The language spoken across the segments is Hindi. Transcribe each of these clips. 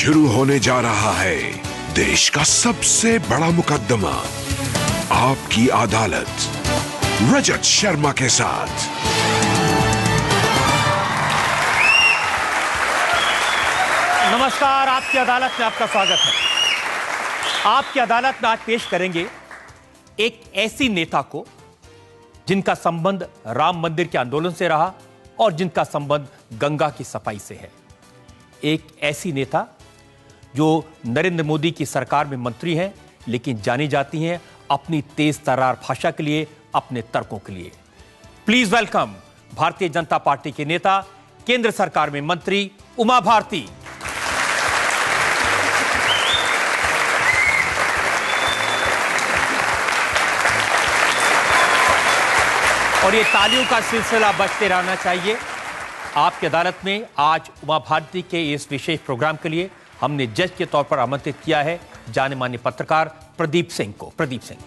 शुरू होने जा रहा है देश का सबसे बड़ा मुकदमा, आपकी अदालत, रजत शर्मा के साथ। नमस्कार, आपकी अदालत में आपका स्वागत है। आपकी अदालत में आज पेश करेंगे एक ऐसी नेता को जिनका संबंध राम मंदिर के आंदोलन से रहा और जिनका संबंध गंगा की सफाई से है। एक ऐसी नेता जो नरेंद्र मोदी की सरकार में मंत्री हैं, लेकिन जानी जाती हैं अपनी तेज तर्रार भाषा के लिए, अपने तर्कों के लिए। Please welcome Bharatiya Janata party के नेता, केंद्र सरकार में मंत्री उमा भारती। और ये तालियों का सिलसिला बजते रहना चाहिए। आपकी अदालत में आज उमा भारती के इस विशेष प्रोग्राम के लिए हमने जज के तौर पर आमंत्रित किया है जाने माने पत्रकार प्रदीप सिंह को। प्रदीप सिंह,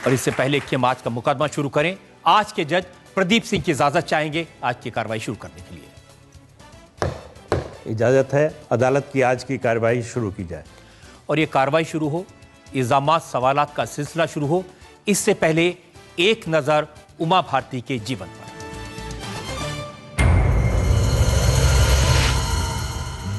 और इससे पहले कि हम आज का मुकदमा शुरू करें, आज के जज प्रदीप सिंह की इजाजत चाहेंगे आज की कार्रवाई शुरू करने के लिए। इजाजत है, अदालत की आज की कार्रवाई शुरू की जाए। और ये कार्रवाई शुरू हो, इल्जामात सवालात का सिलसिला शुरू हो, इससे पहले एक नजर उमा भारती के जीवन पर।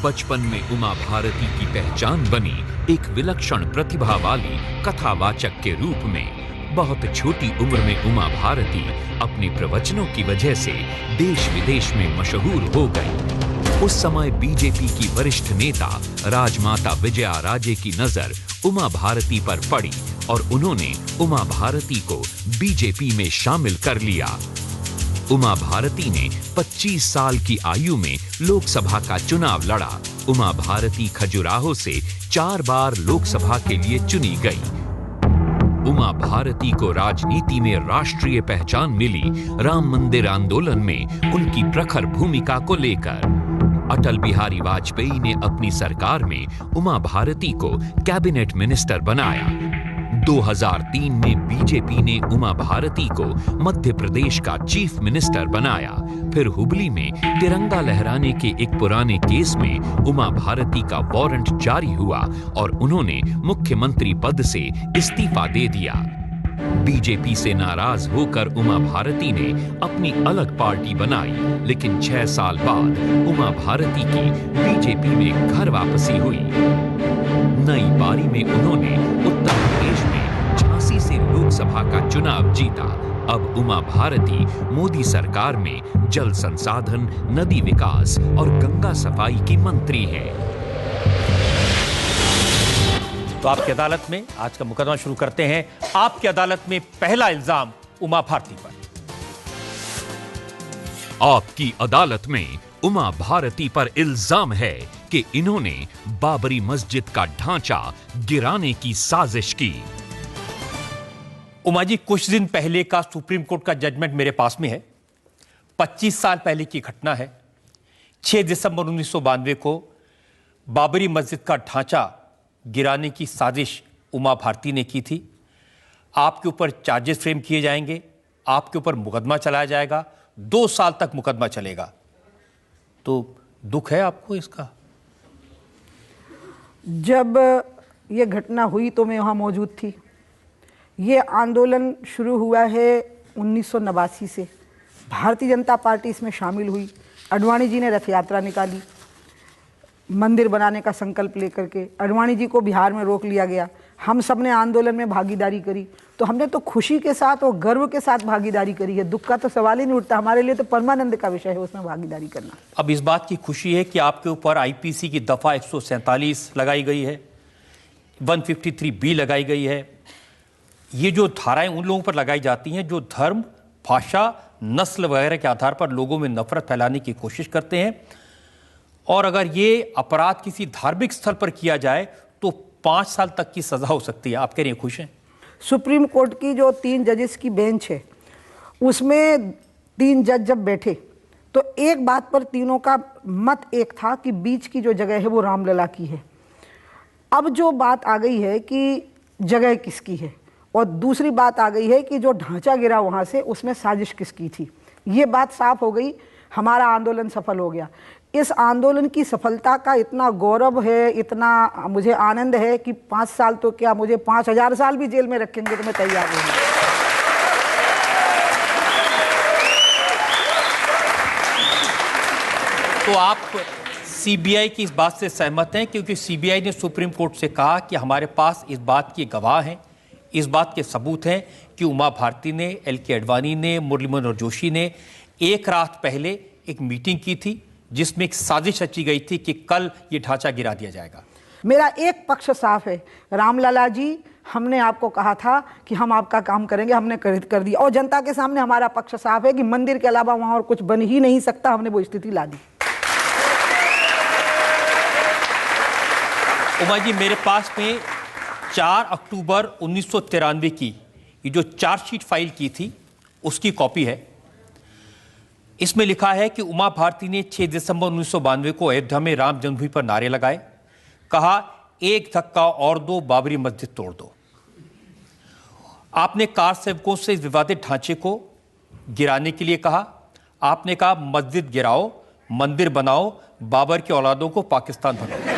बचपन में उमा भारती की पहचान बनी एक विलक्षण प्रतिभा वाली कथावाचक के रूप में। बहुत छोटी उम्र में उमा भारती अपने प्रवचनों की वजह से देश विदेश में मशहूर हो गई। उस समय बीजेपी की वरिष्ठ नेता राजमाता विजया राजे की नजर उमा भारती पर पड़ी और उन्होंने उमा भारती को बीजेपी में शामिल कर लिया। उमा भारती ने 25 साल की आयु में लोकसभा का चुनाव लड़ा। उमा भारती खजुराहो से 4 बार लोकसभा के लिए चुनी गई। उमा भारती को राजनीति में राष्ट्रीय पहचान मिली राम मंदिर आंदोलन में उनकी प्रखर भूमिका को लेकर। अटल बिहारी वाजपेयी ने अपनी सरकार में उमा भारती को कैबिनेट मिनिस्टर बनाया। 2003 में बीजेपी ने उमा भारती को मध्य प्रदेश का चीफ मिनिस्टर बनाया। फिर हुबली में तिरंगा लहराने के एक पुराने केस में उमा भारती का वारंट जारी हुआ और उन्होंने मुख्यमंत्री पद से इस्तीफा दे दिया। बीजेपी से नाराज होकर उमा भारती ने अपनी अलग पार्टी बनाई, लेकिन 6 साल बाद उमा भारती की बीजेपी में घर वापसी हुई। नई पारी में उन्होंने उत्तर प्रदेश में झांसी से लोकसभा का चुनाव जीता। अब उमा भारती मोदी सरकार में जल संसाधन, नदी विकास और गंगा सफाई की मंत्री है। तो आपकी अदालत में आज का मुकदमा शुरू करते हैं। आपकी अदालत में पहला इल्जाम उमा भारती पर। आपकी अदालत में उमा भारती पर इल्जाम है कि इन्होंने बाबरी मस्जिद का ढांचा गिराने की साजिश की। उमा जी, कुछ दिन पहले का सुप्रीम कोर्ट का जजमेंट मेरे पास में है। 25 साल पहले की घटना है। 6 दिसंबर 1992 को बाबरी मस्जिद का ढांचा गिराने की साजिश उमा भारती ने की थी। आपके ऊपर चार्जेस फ्रेम किए जाएंगे, आपके ऊपर मुकदमा चलाया जाएगा, 2 साल तक मुकदमा चलेगा। तो दुख है आपको इसका? जब ये घटना हुई तो मैं वहाँ मौजूद थी। ये आंदोलन शुरू हुआ है 1989 से। भारतीय जनता पार्टी इसमें शामिल हुई। अडवाणी जी ने रथ यात्रा निकाली मंदिर बनाने का संकल्प लेकर के। अडवाणी जी को बिहार में रोक लिया गया। हम सब ने आंदोलन में भागीदारी करी, तो हमने तो खुशी के साथ और गर्व के साथ भागीदारी करी है। दुख का तो सवाल ही नहीं उठता। हमारे लिए तो परमानंद का विषय है उसमें भागीदारी करना। अब इस बात की खुशी है कि आपके ऊपर आईपीसी की दफा 147 लगाई गई है, 153B लगाई गई है। ये जो धाराएं उन लोगों पर लगाई जाती हैं जो धर्म, भाषा, नस्ल वगैरह के आधार पर लोगों में नफरत फैलाने की कोशिश करते हैं। और अगर ये अपराध किसी धार्मिक स्थल पर किया जाए तो 5 साल तक की सजा हो सकती है। आप कह रहे हैं खुश हैं? सुप्रीम कोर्ट की जो 3 जजेस की बेंच है उसमें 3 जज जब बैठे तो एक बात पर तीनों का मत एक था कि बीच की जो जगह है वो रामलला की है। अब जो बात आ गई है कि जगह किसकी है और दूसरी बात आ गई है कि जो ढांचा गिरा वहाँ से, उसमें साजिश किसकी थी, ये बात साफ हो गई। हमारा आंदोलन सफल हो गया। इस आंदोलन की सफलता का इतना गौरव है, इतना मुझे आनंद है कि 5 साल तो क्या, मुझे 5000 साल भी जेल में रखेंगे तो मैं तैयार हूँ। तो आप सीबीआई की इस बात से सहमत हैं? क्योंकि सीबीआई ने सुप्रीम कोर्ट से कहा कि हमारे पास इस बात की गवाह हैं, इस बात के सबूत हैं कि उमा भारती ने, एल.के. आडवाणी ने, मुरली मनोहर जोशी ने एक रात पहले एक मीटिंग की थी जिसमें एक साजिश रची गई थी कि कल ये ढांचा गिरा दिया जाएगा। मेरा एक पक्ष साफ है, रामलला जी, हमने आपको कहा था कि हम आपका काम करेंगे, हमने कर दिया। और जनता के सामने हमारा पक्ष साफ है कि मंदिर के अलावा वहां और कुछ बन ही नहीं सकता, हमने वो स्थिति ला दी। उमा जी, मेरे पास में 4 अक्टूबर 1993 की ये जो चार्जशीट फाइल की थी उसकी कॉपी है। इसमें लिखा है कि उमा भारती ने 6 दिसंबर 1992 को अयोध्या में राम जन्मभूमि पर नारे लगाए, कहा एक धक्का और दो, बाबरी मस्जिद तोड़ दो। आपने कार सेवकों से इस विवादित ढांचे को गिराने के लिए कहा। आपने कहा मस्जिद गिराओ, मंदिर बनाओ, बाबर की औलादों को पाकिस्तान भगाओ।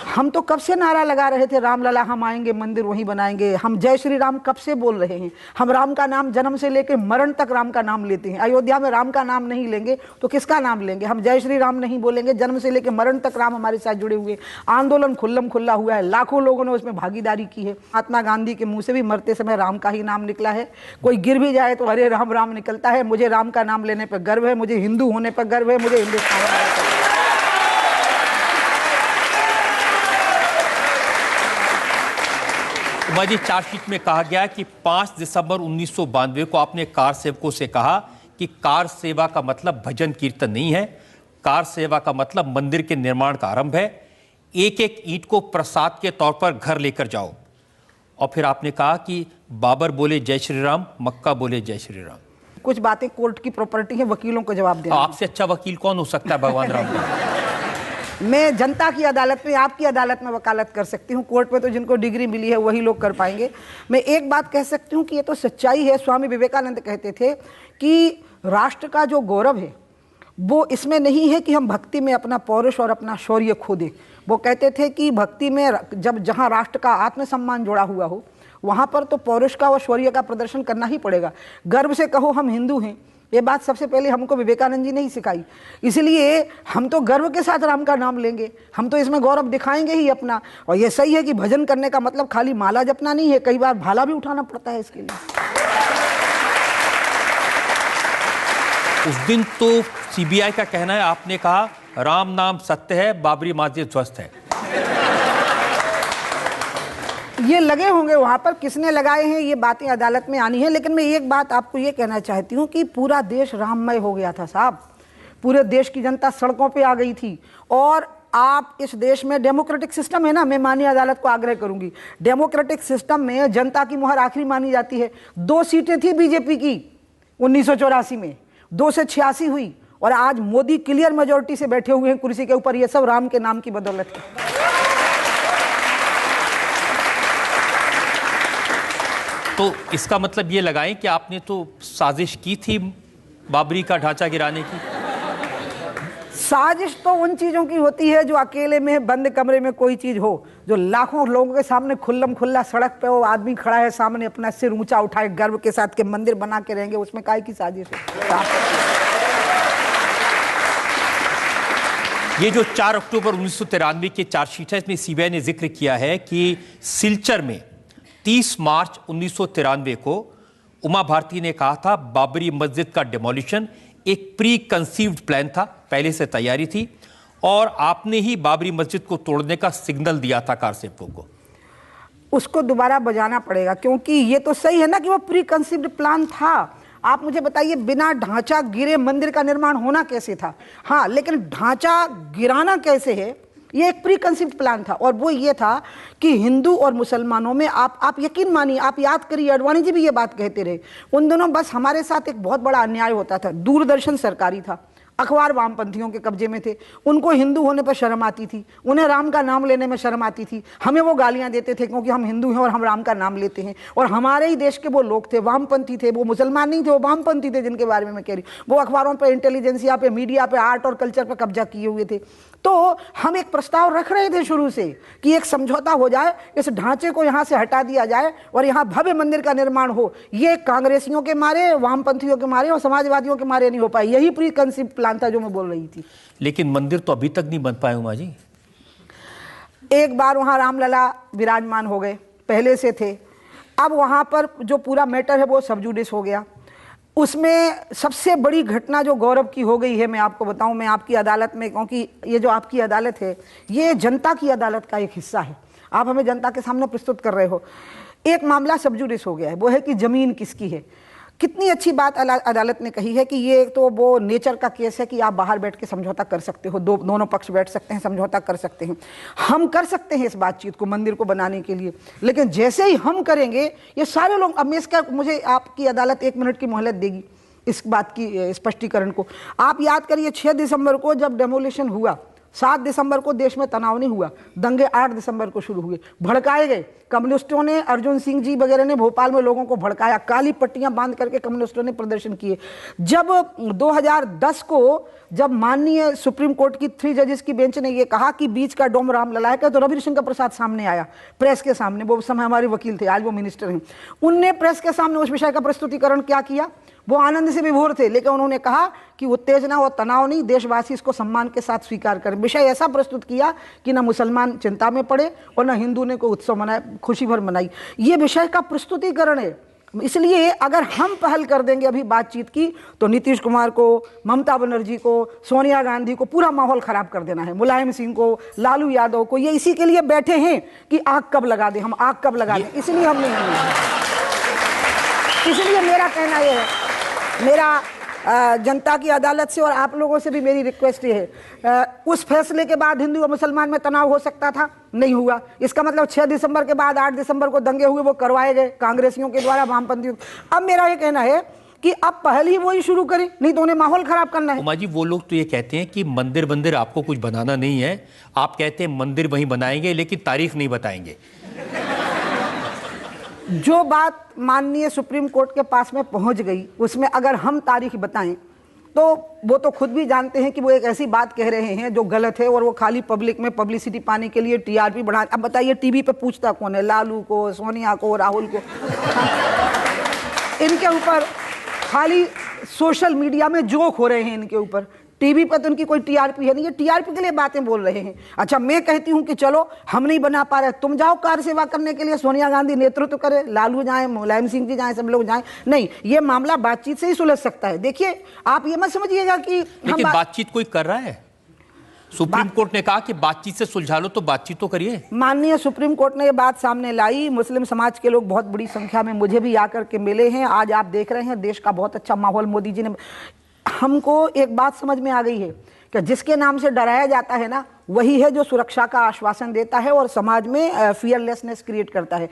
हम तो कब से नारा लगा रहे थे, रामलला हम आएंगे, मंदिर वहीं बनाएंगे। हम जय श्री राम कब से बोल रहे हैं। हम राम का नाम जन्म से लेकर मरण तक राम का नाम लेते हैं। अयोध्या में राम का नाम नहीं लेंगे तो किसका नाम लेंगे। हम जय श्री राम नहीं बोलेंगे, जन्म से लेकर मरण तक राम हमारे साथ जुड़े हुए। आंदोलन खुल्लम खुल्ला हुआ है, लाखों लोगों ने उसमें भागीदारी की है। महात्मा गांधी के मुंह से भी मरते समय राम का ही नाम निकला है। कोई गिर भी जाए तो हरे राम राम निकलता है। मुझे राम का नाम लेने पर गर्व है, मुझे हिंदू होने पर गर्व है, मुझे हिंदुस्तान। उमा जी, चार्जशीट में कहा गया कि 5 दिसंबर 1992 को आपने कार सेवकों से कहा कि कार सेवा का मतलब भजन कीर्तन नहीं है, कार सेवा का मतलब मंदिर के निर्माण का आरंभ है। एक एक ईंट को प्रसाद के तौर पर घर लेकर जाओ। और फिर आपने कहा कि बाबर बोले जय श्री राम, मक्का बोले जय श्री राम। कुछ बातें कोर्ट की प्रॉपर्टी है, वकीलों को जवाब देना। आपसे अच्छा वकील कौन हो सकता है भगवान राम का? मैं जनता की अदालत में, आपकी अदालत में वकालत कर सकती हूँ। कोर्ट में तो जिनको डिग्री मिली है वही लोग कर पाएंगे। मैं एक बात कह सकती हूँ कि ये तो सच्चाई है। स्वामी विवेकानंद कहते थे कि राष्ट्र का जो गौरव है वो इसमें नहीं है कि हम भक्ति में अपना पौरुष और अपना शौर्य खो दें। वो कहते थे कि भक्ति में जब जहाँ राष्ट्र का आत्मसम्मान जुड़ा हुआ हो वहाँ पर तो पौरुष का और शौर्य का प्रदर्शन करना ही पड़ेगा। गर्व से कहो हम हिंदू हैं, ये बात सबसे पहले हमको विवेकानंद जी ने ही सिखाई। इसलिए हम तो गर्व के साथ राम का नाम लेंगे, हम तो इसमें गौरव दिखाएंगे ही अपना। और ये सही है कि भजन करने का मतलब खाली माला जपना नहीं है, कई बार भाला भी उठाना पड़ता है इसके लिए। उस दिन तो सीबीआई का कहना है, आपने कहा राम नाम सत्य है, बाबरी मस्जिद ध्वस्त है। ये लगे होंगे वहां पर, किसने लगाए हैं ये बातें अदालत में आनी है। लेकिन मैं एक बात आपको ये कहना चाहती हूँ कि पूरा देश राममय हो गया था साहब। पूरे देश की जनता सड़कों पे आ गई थी। और आप इस देश में डेमोक्रेटिक सिस्टम है ना, मैं माननीय अदालत को आग्रह करूंगी, डेमोक्रेटिक सिस्टम में जनता की मुहर आखिरी मानी जाती है। 2 सीटें थी बीजेपी की 1984 में, 2 से 86 हुई। और आज मोदी क्लियर मेजोरिटी से बैठे हुए हैं कुर्सी के ऊपर। ये सब राम के नाम की बदौलत है। तो इसका मतलब ये लगाएं कि आपने तो साजिश की थी बाबरी का ढांचा गिराने की। साजिश तो उन चीजों की होती है जो अकेले में बंद कमरे में कोई चीज हो, जो लाखों लोगों के सामने खुल्लम खुल्ला सड़क पे वो आदमी खड़ा है सामने, अपना सिर ऊंचा उठाए गर्व के साथ के मंदिर बना के रहेंगे, उसमें काहे की साजिश है। ये जो 4 अक्टूबर 1993 की चार्जशीट है, इसमें सीबीआई ने जिक्र किया है कि सिलचर में 30 मार्च 1993 को उमा भारती ने कहा था बाबरी मस्जिद का डिमोलिशन एक प्री कंसीव्ड प्लान था, पहले से तैयारी थी। और आपने ही बाबरी मस्जिद को तोड़ने का सिग्नल दिया था कार सेवकों को। उसको दोबारा बजाना पड़ेगा, क्योंकि ये तो सही है ना कि वो प्री कंसीव्ड प्लान था। आप मुझे बताइए, बिना ढांचा गिरे मंदिर का निर्माण होना कैसे था? हाँ, लेकिन ढांचा गिराना कैसे है, ये एक प्री कंसीव्ड प्लान था। और वो ये था कि हिंदू और मुसलमानों में आप यकीन मानिए, आप याद करिए, आडवाणी जी भी ये बात कहते रहे, उन दोनों बस हमारे साथ एक बहुत बड़ा अन्याय होता था। दूरदर्शन सरकारी था, अखबार वामपंथियों के कब्जे में थे, उनको हिंदू होने पर शर्म आती थी, उन्हें राम का नाम लेने में शर्म आती थी, हमें वो गालियां देते थे क्योंकि हम हिंदू हैं और हम राम का नाम लेते हैं। और हमारे ही देश के वो लोग थे, वामपंथी थे, वो मुसलमान नहीं थे, वो वामपंथी थे जिनके बारे में मैं कह रही हूँ। वो अखबारों पर, इंटेलिजेंसिया पे, मीडिया पे, आर्ट और कल्चर पर कब्जा किए हुए थे। तो हम एक प्रस्ताव रख रहे थे शुरू से कि एक समझौता हो जाए, इस ढांचे को यहाँ से हटा दिया जाए और यहाँ भव्य मंदिर का निर्माण हो। ये कांग्रेसियों के मारे, वामपंथियों के मारे और समाजवादियों के मारे नहीं हो पाई। यही प्री कंसीव प्लान था जो मैं बोल रही थी। लेकिन मंदिर तो अभी तक नहीं बन पाए उमा जी। एक बार वहाँ रामलला विराजमान हो गए, पहले से थे। अब वहाँ पर जो पूरा मैटर है वो सब जुडिस हो गया। उसमें सबसे बड़ी घटना जो गौरव की हो गई है, मैं आपको बताऊं, मैं आपकी अदालत में, क्योंकि ये जो आपकी अदालत है ये जनता की अदालत का एक हिस्सा है, आप हमें जनता के सामने प्रस्तुत कर रहे हो। एक मामला सब जुडिस हो गया है, वो है कि ज़मीन किसकी है। कितनी अच्छी बात अदालत ने कही है कि ये तो वो नेचर का केस है कि आप बाहर बैठ के समझौता कर सकते हो, दोनों पक्ष बैठ सकते हैं, समझौता कर सकते हैं। हम कर सकते हैं इस बातचीत को मंदिर को बनाने के लिए, लेकिन जैसे ही हम करेंगे ये सारे लोग, अब मैं इसका, मुझे आपकी अदालत 1 मिनट की मोहलत देगी इस बात की स्पष्टीकरण को। आप याद करिए 6 दिसंबर को जब डेमोलिशन हुआ, 7 दिसंबर को देश में तनाव नहीं हुआ, दंगे 8 दिसंबर को शुरू हुए, भड़काए गए कम्युनिस्टों ने, अर्जुन सिंह जी वगैरह ने भोपाल में लोगों को भड़काया, काली पट्टियां बांध करके कम्युनिस्टों ने प्रदर्शन किए। जब 2010 को जब माननीय सुप्रीम कोर्ट की 3 जजेस की बेंच ने ये कहा कि बीच का डोम रामलला है, तो रविशंकर प्रसाद सामने आया प्रेस के सामने, वो उस समय हमारे वकील थे, आज वो मिनिस्टर हैं। उनने प्रेस के सामने उस विषय का प्रस्तुतिकरण क्या किया, वो आनंद से विभोर थे, लेकिन उन्होंने कहा कि उत्तेजना और तनाव नहीं, देशवासी इसको सम्मान के साथ स्वीकार करें। विषय ऐसा प्रस्तुत किया कि ना मुसलमान चिंता में पड़े और ना हिंदू ने कोई उत्सव मनाया, खुशी भर मनाई। ये विषय का प्रस्तुतिकरण है। इसलिए अगर हम पहल कर देंगे अभी बातचीत की, तो नीतीश कुमार को, ममता बनर्जी को, सोनिया गांधी को पूरा माहौल खराब कर देना है, मुलायम सिंह को, लालू यादव को। ये इसी के लिए बैठे हैं कि आग कब लगा दें, हम आग कब लगा दें, इसलिए हम नहीं। इसलिए मेरा कहना यह है, मेरा जनता की अदालत से और आप लोगों से भी मेरी रिक्वेस्ट ये है, उस फैसले के बाद हिंदू और मुसलमान में तनाव हो सकता था, नहीं हुआ। इसका मतलब 6 दिसंबर के बाद 8 दिसंबर को दंगे हुए, वो करवाए गए कांग्रेसियों के द्वारा, वामपंथियों। अब मेरा ये कहना है कि अब पहले ही वही शुरू करें, नहीं तो उन्हें माहौल खराब करना है। उमा जी, वो लोग तो ये कहते हैं कि मंदिर आपको कुछ बनाना नहीं है, आप कहते हैं मंदिर वहीं बनाएंगे लेकिन तारीख नहीं बताएंगे। जो बात माननीय सुप्रीम कोर्ट के पास में पहुंच गई, उसमें अगर हम तारीख बताएं तो वो तो खुद भी जानते हैं कि वो एक ऐसी बात कह रहे हैं जो गलत है, और वो खाली पब्लिक में पब्लिसिटी पाने के लिए, टीआरपी बढ़ा। अब बताइए टीवी पे पूछता कौन है, लालू को, सोनिया को, राहुल को? इनके ऊपर खाली सोशल मीडिया में जोक हो रहे हैं इनके ऊपर, टीवी पर तो इनकी कोई टीआरपी है नहीं, ये टीआरपी के लिए बातें बोल रहे हैं। अच्छा, मैं कहती हूं कि चलो हम नहीं बना पा रहे, तुम जाओ कार सेवा करने के लिए, सोनिया गांधी नेतृत्व करे, लालू जाए, मुलायम सिंह जी जाए, सब लोग जाएं। नहीं, ये मामला बातचीत से ही सुलझ सकता है। देखिए, आप ये मत समझिएगा कि लेकिन बातचीत कोई कर रहा है। सुप्रीम कोर्ट ने कहा कि बातचीत से सुलझा लो, तो बातचीत तो करिए। माननीय सुप्रीम कोर्ट ने ये बात सामने लाई, मुस्लिम समाज के लोग बहुत बड़ी संख्या में मुझे भी आकर के मिले हैं। आज आप देख रहे हैं देश का बहुत अच्छा माहौल मोदी जी ने। हमको एक बात समझ में आ गई है कि जिसके नाम से डराया जाता है ना, वही है जो सुरक्षा का आश्वासन देता है और समाज में फियरलेसनेस क्रिएट करता है।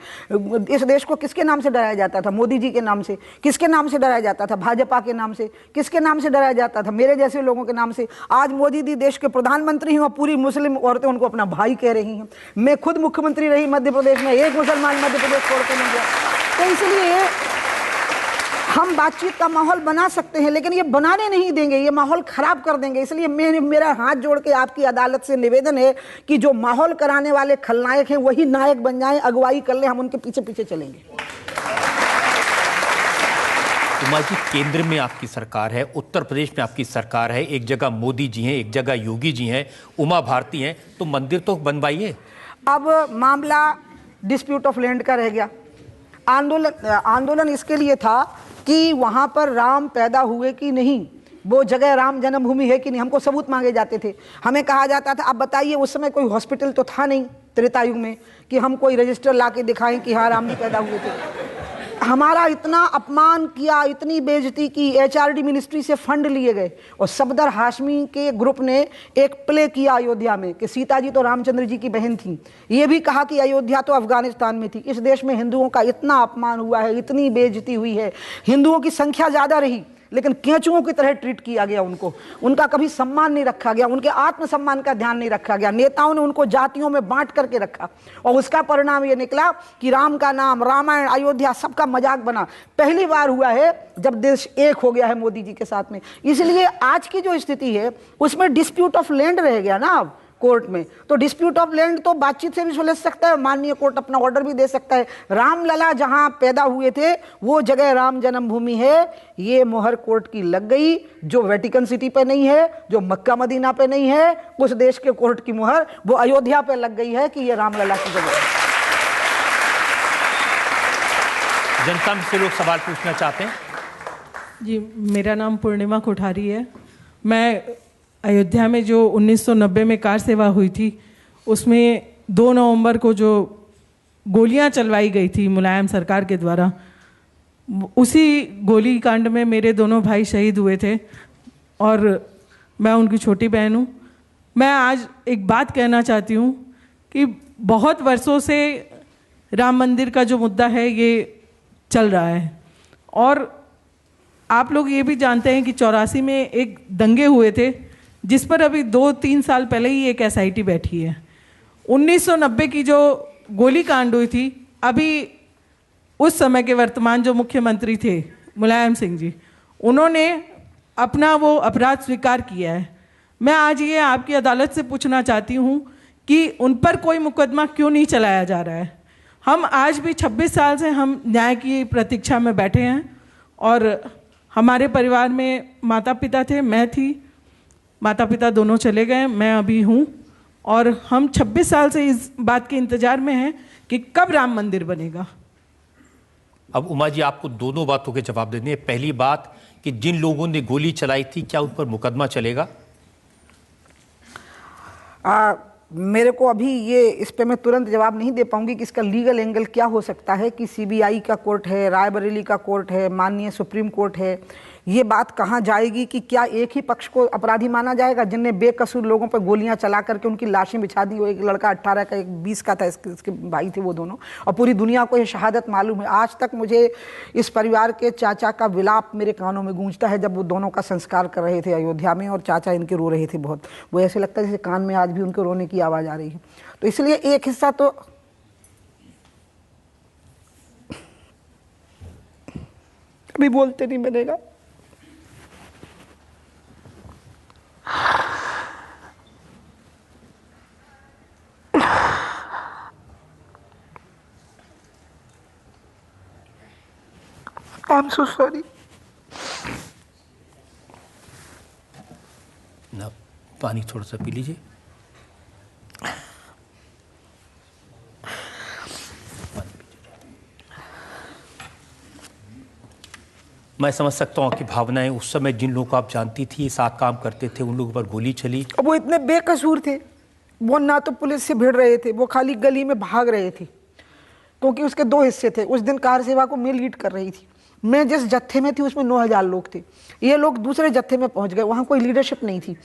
इस देश को किसके नाम से डराया जाता था? मोदी जी के नाम से। किसके नाम से डराया जाता था? भाजपा के नाम से। किसके नाम से डराया जाता था? मेरे जैसे लोगों के नाम से। आज मोदी जी देश के प्रधानमंत्री हैं और पूरी मुस्लिम औरतें उनको अपना भाई कह रही हैं। मैं खुद मुख्यमंत्री रही मध्य प्रदेश में, एक मुसलमान मध्य प्रदेश छोड़ के नहीं गया। तो इसलिए हम बातचीत का माहौल बना सकते हैं, लेकिन ये बनाने नहीं देंगे, ये माहौल खराब कर देंगे। इसलिए मेरा हाथ जोड़ के आपकी अदालत से निवेदन है कि जो माहौल कराने वाले खलनायक हैं वही नायक बन जाएं, अगुवाई कर ले, हम उनके पीछे पीछे चलेंगे। उमा जी, केंद्र में आपकी सरकार है, उत्तर प्रदेश में आपकी सरकार है, एक जगह मोदी जी हैं, एक जगह योगी जी हैं, उमा भारती हैं, तो मंदिर तो बनवाइए। अब मामला डिस्प्यूट ऑफ लैंड का रह गया। आंदोलन इसके लिए था कि वहाँ पर राम पैदा हुए कि नहीं, वो जगह राम जन्मभूमि है कि नहीं, हमको सबूत मांगे जाते थे। हमें कहा जाता था, अब बताइए, उस समय कोई हॉस्पिटल तो था नहीं त्रेतायुग में कि हम कोई रजिस्टर ला के दिखाएं कि हाँ राम जी पैदा हुए थे। हमारा इतना अपमान किया, इतनी बेइज्जती की, एचआरडी मिनिस्ट्री से फंड लिए गए और सफदर हाशमी के ग्रुप ने एक प्ले किया अयोध्या में कि सीता जी तो रामचंद्र जी की बहन थी। ये भी कहा कि अयोध्या तो अफगानिस्तान में थी। इस देश में हिंदुओं का इतना अपमान हुआ है, इतनी बेइज्जती हुई है, हिंदुओं की संख्या ज़्यादा रही लेकिन केंचुओं की तरह ट्रीट किया गया उनको। उनका कभी सम्मान नहीं रखा गया, उनके आत्मसम्मान का ध्यान नहीं रखा गया। नेताओं ने उनको जातियों में बांट करके रखा और उसका परिणाम ये निकला कि राम का नाम, रामायण, अयोध्या सबका मजाक बना। पहली बार हुआ है जब देश एक हो गया है मोदी जी के साथ में। इसलिए आज की जो स्थिति है उसमें डिस्प्यूट ऑफ लैंड रह गया ना अब कोर्ट में। तो डिस्प्यूट ऑफ लैंड तो बातचीत से भी सुलझ सकता है, माननीय कोर्ट अपना ऑर्डर भी दे सकता है। रामलला जहां पैदा हुए थे वो जगह राम जन्मभूमि है, ये मोहर कोर्ट की लग गई। जो वेटिकन सिटी पे नहीं है, जो मक्का मदीना पे नहीं है, उस देश के कोर्ट की मोहर वो अयोध्या पे लग गई है कि ये रामलला की जगह है। जनता से लोग सवाल पूछना चाहते हैं। जी, मेरा नाम पूर्णिमा कोठारी है। मैं अयोध्या में जो 1990 में कार सेवा हुई थी उसमें 2 नवंबर को जो गोलियां चलवाई गई थी मुलायम सरकार के द्वारा, उसी गोली कांड में मेरे दोनों भाई शहीद हुए थे और मैं उनकी छोटी बहन हूँ। मैं आज एक बात कहना चाहती हूँ कि बहुत वर्षों से राम मंदिर का जो मुद्दा है ये चल रहा है और आप लोग ये भी जानते हैं कि 84 में एक दंगे हुए थे जिस पर अभी 2-3 साल पहले ही एक SIT बैठी है। 1990 की जो गोली कांड हुई थी, अभी उस समय के वर्तमान जो मुख्यमंत्री थे मुलायम सिंह जी, उन्होंने अपना वो अपराध स्वीकार किया है। मैं आज ये आपकी अदालत से पूछना चाहती हूँ कि उन पर कोई मुकदमा क्यों नहीं चलाया जा रहा है। हम आज भी 26 साल से हम न्याय की प्रतीक्षा में बैठे हैं और हमारे परिवार में माता पिता थे, मैं थी, माता पिता दोनों चले गए, मैं अभी हूँ और हम 26 साल से इस बात के इंतजार में हैं कि कब राम मंदिर बनेगा। अब उमा जी आपको दोनों बातों के जवाब देने हैं। पहली बात कि जिन लोगों ने गोली चलाई थी क्या उन पर मुकदमा चलेगा? मेरे को अभी ये इस पे मैं तुरंत जवाब नहीं दे पाऊंगी कि इसका लीगल एंगल क्या हो सकता है कि CBI का कोर्ट है, रायबरेली का कोर्ट है, माननीय सुप्रीम कोर्ट है। ये बात कहाँ जाएगी कि क्या एक ही पक्ष को अपराधी माना जाएगा जिनने बेकसूर लोगों पर गोलियां चला करके उनकी लाशें बिछा दी। वो एक लड़का 18 का, एक 20 का था, इसके भाई थे वो दोनों, और पूरी दुनिया को ये शहादत मालूम है। आज तक मुझे इस परिवार के चाचा का विलाप मेरे कानों में गूंजता है जब वो दोनों का संस्कार कर रहे थे अयोध्या में और चाचा इनके रो रहे थे बहुत। वो ऐसे लगता है जैसे कान में आज भी उनके रोने की आवाज़ आ रही है। तो इसलिए एक हिस्सा तो अभी बोलते नहीं बनेगा। I'm so sorry. ना पानी थोड़ा सा पी लीजिए। मैं समझ सकता हूँ कि भावनाएं उस समय जिन लोगों को आप जानती थी, साथ काम करते थे, उन लोगों पर गोली चली। अब वो इतने बेकसूर थे, वो ना तो पुलिस से भिड़ रहे थे, वो खाली गली में भाग रहे थे क्योंकि उसके 2 हिस्से थे। उस दिन कार सेवा को मैं लीड कर रही थी। मैं जिस जत्थे में थी उसमें 9000 लोग थे। ये लोग दूसरे जत्थे में पहुंच गए, वहाँ कोई लीडरशिप नहीं थी,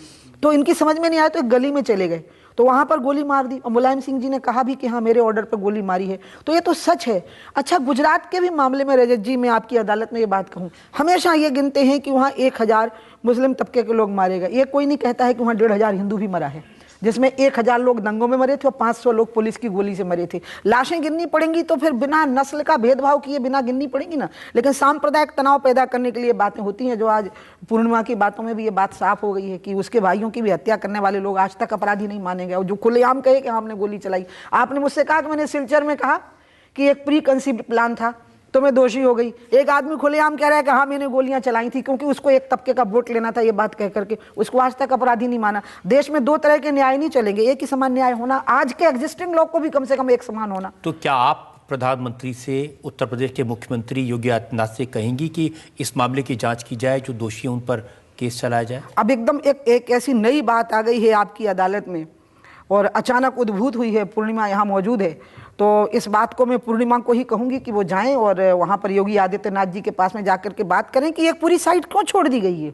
तो इनकी समझ में नहीं आया तो एक गली में चले गए, तो वहाँ पर गोली मार दी और मुलायम सिंह जी ने कहा भी कि हाँ मेरे ऑर्डर पर गोली मारी है। तो ये तो सच है। अच्छा, गुजरात के भी मामले में रजत जी मैं आपकी अदालत में ये बात कहूँ, हमेशा ये गिनते हैं कि वहाँ 1000 मुस्लिम तबके के लोग मारे गए। ये कोई नहीं कहता है कि वहाँ 1500 हिंदू भी मरा है, जिसमें 1000 लोग दंगों में मरे थे और 500 लोग पुलिस की गोली से मरे थे। लाशें गिननी पड़ेंगी तो फिर बिना नस्ल का भेदभाव किए बिना गिननी पड़ेंगी ना। लेकिन सांप्रदायिक तनाव पैदा करने के लिए बातें होती हैं, जो आज पूर्णिमा की बातों में भी ये बात साफ हो गई है कि उसके भाइयों की भी हत्या करने वाले लोग आज तक अपराधी नहीं माने गए। और जो खुलेआम कहे कि हमने गोली चलाई, आपने मुझसे कहा कि मैंने सिलचर में कहा कि एक प्री कंसीव्ड प्लान था तो मैं दोषी हो गई। एक आदमी खुलेआम कह रहा है कि हाँ मैंने गोलियां चलाई थी क्योंकि उसको एक तबके का वोट लेना था, ये बात कह करके उसको आज तक अपराधी नहीं माना। देश में 2 तरह के न्याय नहीं चलेंगे, एक ही समान न्याय होना, आज के एग्जिस्टिंग लोग को भी कम से कम एक समान होना। तो क्या आप प्रधानमंत्री से, उत्तर प्रदेश के मुख्यमंत्री योगी आदित्यनाथ से कहेंगी कि इस मामले की जांच की जाए, जो दोषी हैं उन पर केस चलाया जाए? अब एकदम एक ऐसी नई बात आ गई है आपकी अदालत में और अचानक उद्भूत हुई है, पूर्णिमा यहाँ मौजूद है, तो इस बात को मैं पूर्णिमा को ही कहूँगी कि वो जाएं और वहाँ पर योगी आदित्यनाथ जी के पास में जाकर के बात करें कि एक पूरी साइट क्यों छोड़ दी गई है,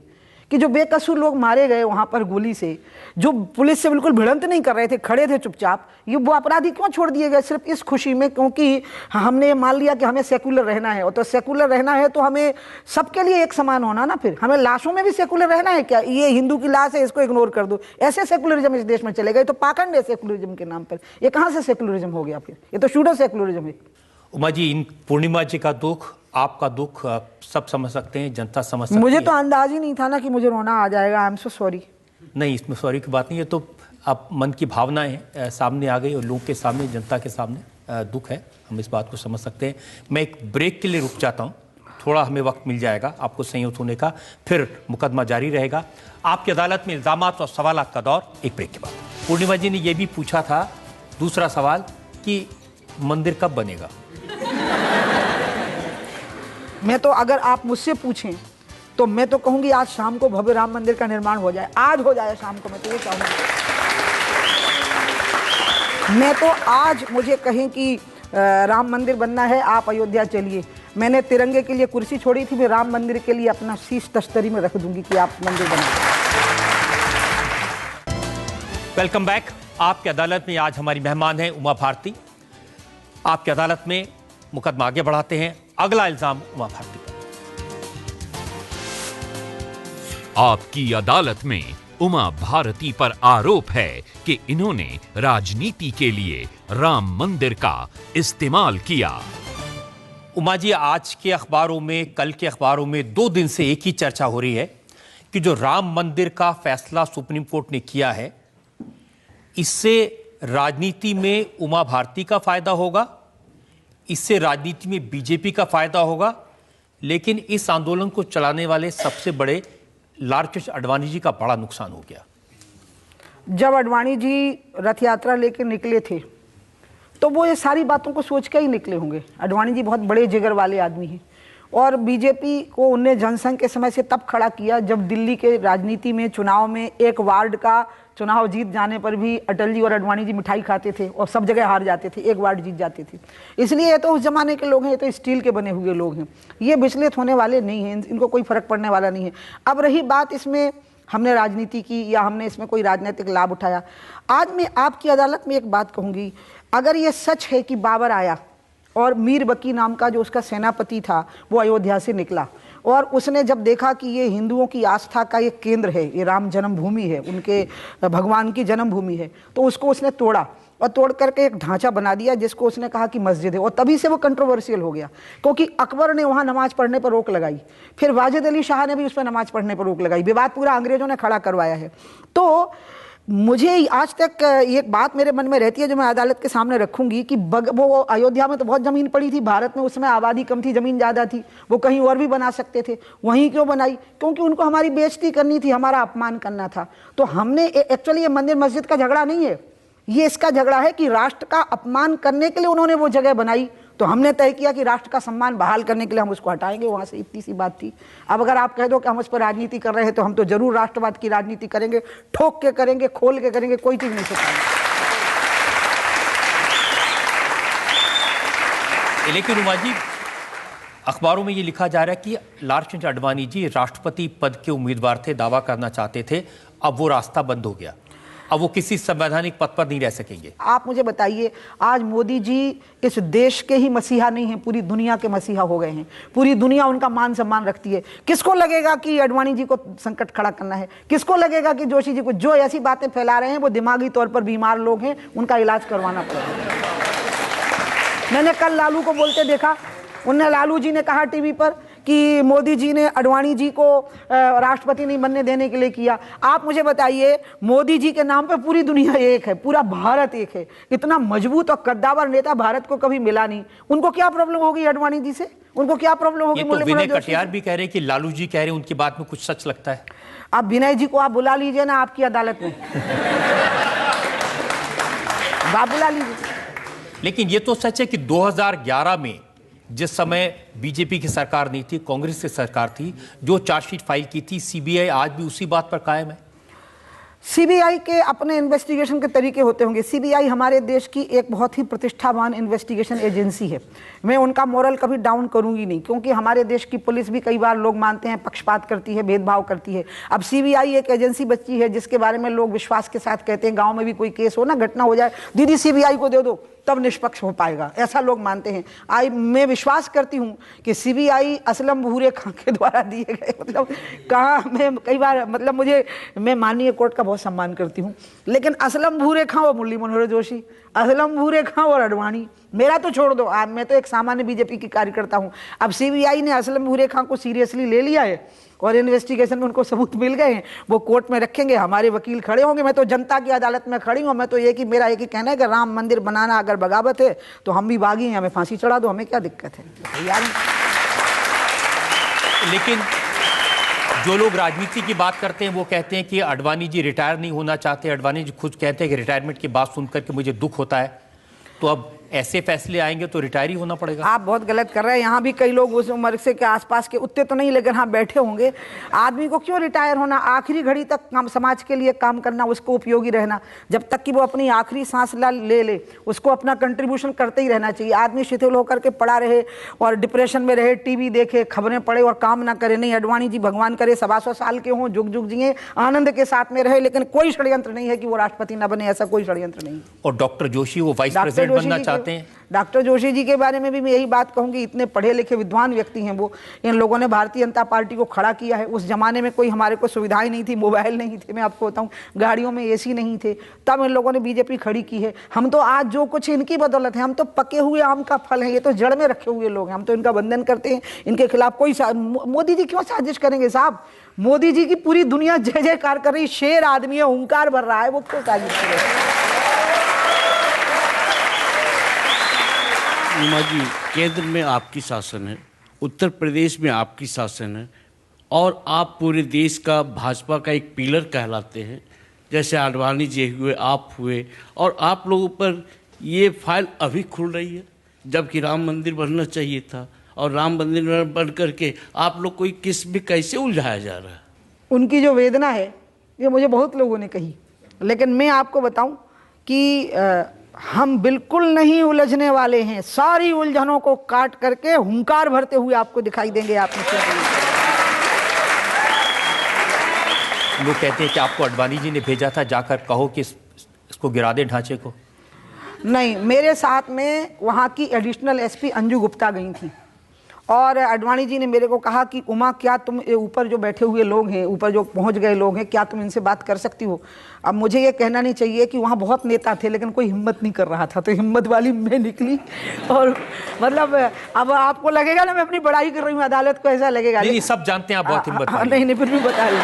कि जो बेकसूर लोग मारे गए वहां पर गोली से, जो पुलिस से बिल्कुल भिड़ंत नहीं कर रहे थे, खड़े थे चुपचाप, ये वो अपराधी क्यों छोड़ दिए गए? सिर्फ इस खुशी में क्योंकि हमने मान लिया कि हमें सेकुलर रहना है, और तो सेकुलर रहना है तो हमें सबके लिए एक समान होना ना, फिर हमें लाशों में भी सेकुलर रहना है क्या? ये हिंदू की लाश है, इसको इग्नोर कर दो, ऐसे सेकुलरिज्म इस देश में चलेगा? ये तो पाखंड है सेकुलरिज्म के नाम पर। ये कहाँ से सेकुलरिज्म हो गया फिर? ये तो शूडो सेकुलरिज्म है। उमा जी, इन पूर्णिमा जी का दुख, आपका दुख सब समझ सकते हैं, जनता समझ सकती है। मुझे तो अंदाज ही नहीं था ना कि मुझे रोना आ जाएगा। I am so sorry. नहीं, इसमें सॉरी की बात नहीं है, तो आप मन की भावनाएं सामने आ गई और लोगों के सामने, जनता के सामने दुख है, हम इस बात को समझ सकते हैं। मैं एक ब्रेक के लिए रुक जाता हूं, थोड़ा हमें वक्त मिल जाएगा आपको संयत होने का, फिर मुकदमा जारी रहेगा। आपकी अदालत में इल्जामात और सवालात का दौर, एक ब्रेक के बाद। पूर्णिमा जी ने यह भी पूछा था दूसरा सवाल कि मंदिर कब बनेगा। मैं तो अगर आप मुझसे पूछें तो मैं तो कहूंगी आज शाम को भव्य राम मंदिर का निर्माण हो जाए, आज हो जाए शाम को, मैं तो ये चाहूंगी। मैं तो आज मुझे कहें कि राम मंदिर बनना है, आप अयोध्या चलिए, मैंने तिरंगे के लिए कुर्सी छोड़ी थी, मैं राम मंदिर के लिए अपना शीश तश्तरी में रख दूंगी कि आप मंदिर बनाएं। Welcome back. आपकी अदालत में आज हमारी मेहमान है उमा भारती। आपकी अदालत में मुकदमा आगे बढ़ाते हैं। अगला इल्जाम उमा भारती पर। आपकी अदालत में उमा भारती पर आरोप है कि इन्होंने राजनीति के लिए राम मंदिर का इस्तेमाल किया। उमा जी, आज के अखबारों में, कल के अखबारों में 2 दिन से एक ही चर्चा हो रही है कि जो राम मंदिर का फैसला सुप्रीम कोर्ट ने किया है, इससे राजनीति में उमा भारती का फायदा होगा, इससे राजनीति में बीजेपी का फायदा होगा, लेकिन इस आंदोलन को चलाने वाले सबसे बड़े लालकृष्ण आडवाणी जी का बड़ा नुकसान हो गया। जब आडवाणी जी रथ यात्रा लेकर निकले थे तो वो ये सारी बातों को सोच के ही निकले होंगे। आडवाणी जी बहुत बड़े जिगर वाले आदमी हैं, और बीजेपी को उनने जनसंघ के समय से तब खड़ा किया जब दिल्ली के राजनीति में, चुनाव में, एक वार्ड का चुनाव जीत जाने पर भी अटल जी और आडवाणी जी मिठाई खाते थे और सब जगह हार जाते थे, एक वार्ड जीत जाते थे। इसलिए ये तो उस जमाने के लोग हैं, ये तो स्टील के बने हुए लोग हैं, ये विचलित होने वाले नहीं हैं, इनको कोई फर्क पड़ने वाला नहीं है। अब रही बात इसमें हमने राजनीति की या हमने इसमें कोई राजनीतिक लाभ उठाया, आज मैं आपकी अदालत में एक बात कहूँगी, अगर ये सच है कि बाबर आया और मीर बकी नाम का जो उसका सेनापति था वो अयोध्या से निकला, और उसने जब देखा कि ये हिंदुओं की आस्था का ये केंद्र है, ये राम जन्मभूमि है, उनके भगवान की जन्मभूमि है, तो उसको उसने तोड़ा और तोड़ करके एक ढांचा बना दिया जिसको उसने कहा कि मस्जिद है, और तभी से वो कंट्रोवर्शियल हो गया, क्योंकि अकबर ने वहाँ नमाज पढ़ने पर रोक लगाई, फिर वाजिद अली शाह ने भी उस पर नमाज पढ़ने पर रोक लगाई, विवाद पूरा अंग्रेजों ने खड़ा करवाया है। तो मुझे आज तक एक बात मेरे मन में रहती है जो मैं अदालत के सामने रखूंगी कि वो अयोध्या में तो बहुत ज़मीन पड़ी थी, भारत में उसमें आबादी कम थी, ज़मीन ज़्यादा थी, वो कहीं और भी बना सकते थे, वहीं क्यों बनाई? क्योंकि उनको हमारी बेइज्जती करनी थी, हमारा अपमान करना था। तो हमने एक्चुअली ये मंदिर मस्जिद का झगड़ा नहीं है, ये इसका झगड़ा है कि राष्ट्र का अपमान करने के लिए उन्होंने वो जगह बनाई, तो हमने तय किया कि राष्ट्र का सम्मान बहाल करने के लिए हम उसको हटाएंगे वहाँ से, इतनी सी बात थी। अब अगर आप कह दो कि हम उस पर राजनीति कर रहे हैं तो हम तो जरूर राष्ट्रवाद की राजनीति करेंगे, ठोक के करेंगे, खोल के करेंगे, कोई चीज़ नहीं छुपाएंगे। लेकिन उमा जी, अखबारों में ये लिखा जा रहा है कि लालकृष्ण आडवाणी जी राष्ट्रपति पद के उम्मीदवार थे, दावा करना चाहते थे, अब वो रास्ता बंद हो गया, अब वो किसी संवैधानिक पद पर नहीं रह सकेंगे। आप मुझे बताइए, आज मोदी जी इस देश के ही मसीहा नहीं हैं, पूरी दुनिया के मसीहा हो गए हैं, पूरी दुनिया उनका मान सम्मान रखती है। किसको लगेगा कि आडवाणी जी को संकट खड़ा करना है? किसको लगेगा कि जोशी जी को, जो ऐसी बातें फैला रहे हैं वो दिमागी तौर पर बीमार लोग हैं, उनका इलाज करवाना पड़ेगा। मैंने कल लालू को बोलते देखा, उनने, लालू जी ने कहा टीवी पर कि मोदी जी ने आडवाणी जी को राष्ट्रपति नहीं बनने देने के लिए किया। आप मुझे बताइए, मोदी जी के नाम पे पूरी दुनिया एक है, पूरा भारत एक है, इतना मजबूत और कद्दावर नेता भारत को कभी मिला नहीं। उनको क्या प्रॉब्लम होगी आडवाणी जी से? उनको क्या प्रॉब्लम होगी? तो विनय कटियार भी कह रहे हैं कि लालू जी कह रहे हैं उनकी बात में कुछ सच लगता है। अब विनय जी को आप बुला लीजिए ना आपकी अदालत में, आप बुला लीजिए। लेकिन ये तो सच है कि 2011 में जिस समय बीजेपी की सरकार नहीं थी, कांग्रेस की सरकार थी, जो चार्जशीट फाइल की थी सीबीआई, आज भी उसी बात पर कायम है। सीबीआई के अपने इन्वेस्टिगेशन के तरीके होते होंगे। सीबीआई हमारे देश की एक बहुत ही प्रतिष्ठावान इन्वेस्टिगेशन एजेंसी है। मैं उनका मोरल कभी डाउन करूंगी नहीं, क्योंकि हमारे देश की पुलिस भी कई बार लोग मानते हैं पक्षपात करती है, भेदभाव करती है। अब सीबीआई एक एजेंसी बची है जिसके बारे में लोग विश्वास के साथ कहते हैं, गाँव में भी कोई केस हो ना, घटना हो जाए, दीदी सीबीआई को दे दो तब निष्पक्ष हो पाएगा, ऐसा लोग मानते हैं। मैं विश्वास करती हूं कि सीबीआई असलम भूरे खां के द्वारा दिए गए, मतलब कहाँ मैं कई बार, मतलब मैं माननीय कोर्ट का बहुत सम्मान करती हूं, लेकिन असलम भूरे खां और मुरली मनोहर जोशी, असलम भूरे खां और अडवाणी, मेरा तो छोड़ दो, मैं तो एक सामान्य बीजेपी की कार्यकर्ता हूं। अब सीबीआई ने असलम भूरे खां को सीरियसली ले लिया है और इन्वेस्टिगेशन में उनको सबूत मिल गए हैं, वो कोर्ट में रखेंगे, हमारे वकील खड़े होंगे। मैं तो जनता की अदालत में खड़ी हूँ। मैं तो मेरा एक ही कहना है कि राम मंदिर बनाना अगर बगावत है तो हम भी बागी हैं, हमें फांसी चढ़ा दो, हमें क्या दिक्कत है यार। लेकिन जो लोग राजनीति की बात करते हैं वो कहते हैं कि अडवाणी जी रिटायर नहीं होना चाहते। अडवाणी जी खुद कहते हैं कि रिटायरमेंट की बात सुनकर के मुझे दुख होता है। तो अब ऐसे फैसले आएंगे तो रिटायर ही होना पड़ेगा। आप बहुत गलत कर रहे हैं। यहाँ भी कई लोग उस उम्र से के आसपास के, उतने तो नहीं, लेकिन हाँ बैठे होंगे। आदमी को क्यों रिटायर होना, आखिरी घड़ी तक काम, समाज के लिए काम करना, उसको उपयोगी रहना, जब तक कि वो अपनी आखिरी सांस ले उसको अपना कंट्रीब्यूशन करते ही रहना चाहिए। आदमी शिथिल होकर के पड़ा रहे और डिप्रेशन में रहे, टीवी देखे, खबरें पढ़े और काम ना करे, नहीं। अडवाणी जी भगवान करे 125 साल के हों, जुग जुग जिए, आनंद के साथ में रहे, लेकिन कोई षड्यंत्र नहीं है कि वो राष्ट्रपति ना बने, ऐसा कोई षड्यंत्र नहीं। और डॉक्टर जोशी वो वाइस प्रेसिडेंट बनना चाहते हैं। डॉक्टर जोशी जी के बारे में भी मैं यही बात कहूंगी, इतने पढ़े लिखे विद्वान व्यक्ति हैं वो। इन लोगों ने भारतीय जनता पार्टी को खड़ा किया है। उस जमाने में कोई हमारे को सुविधाएं नहीं थी, मोबाइल नहीं थे, मैं आपको बताऊं, गाड़ियों में एसी नहीं थे, तब इन लोगों ने बीजेपी खड़ी की है। हम तो आज जो कुछ इनकी बदौलत है, हम तो पके हुए आम का फल है, ये तो जड़ में रखे हुए लोग हैं, हम तो इनका वंदन करते हैं। इनके खिलाफ कोई मोदी जी क्यों साजिश करेंगे साहब? मोदी जी की पूरी दुनिया जय जयकार कर रही, शेर आदमी है, हुंकार भर रहा है, वो क्यों साजिश करेगा? उमा जी, केंद्र में आपकी शासन है, उत्तर प्रदेश में आपकी शासन है, और आप पूरे देश का भाजपा का एक पिलर कहलाते हैं। जैसे आडवाणी जी हुए, आप हुए, और आप लोगों पर ये फाइल अभी खुल रही है, जबकि राम मंदिर बनना चाहिए था, और राम मंदिर बन करके आप लोग कोई किस में कैसे उलझाया जा रहा है? उनकी जो वेदना है ये मुझे बहुत लोगों ने कही, लेकिन मैं आपको बताऊं कि हम बिल्कुल नहीं उलझने वाले हैं। सारी उलझनों को काट करके हुंकार भरते हुए आपको दिखाई देंगे। आप लोग कहते हैं कि आपको अडवाणी जी ने भेजा था, जाकर कहो कि इसको गिरा दे ढांचे को। नहीं, मेरे साथ में वहाँ की एडिशनल एसपी अंजू गुप्ता गई थी, और अडवाणी जी ने मेरे को कहा कि उमा, क्या तुम ऊपर जो बैठे हुए लोग हैं, ऊपर जो पहुंच गए लोग हैं, क्या तुम इनसे बात कर सकती हो? अब मुझे ये कहना नहीं चाहिए कि वहाँ बहुत नेता थे, लेकिन कोई हिम्मत नहीं कर रहा था, तो हिम्मत वाली मैं निकली। और मतलब अब आपको लगेगा ना मैं अपनी बड़ाई कर रही हूँ, अदालत को ऐसा लगेगा। नहीं, सब जानते हैं आप बहुत हिम्मत वाली। नहीं, फिर भी बता रही।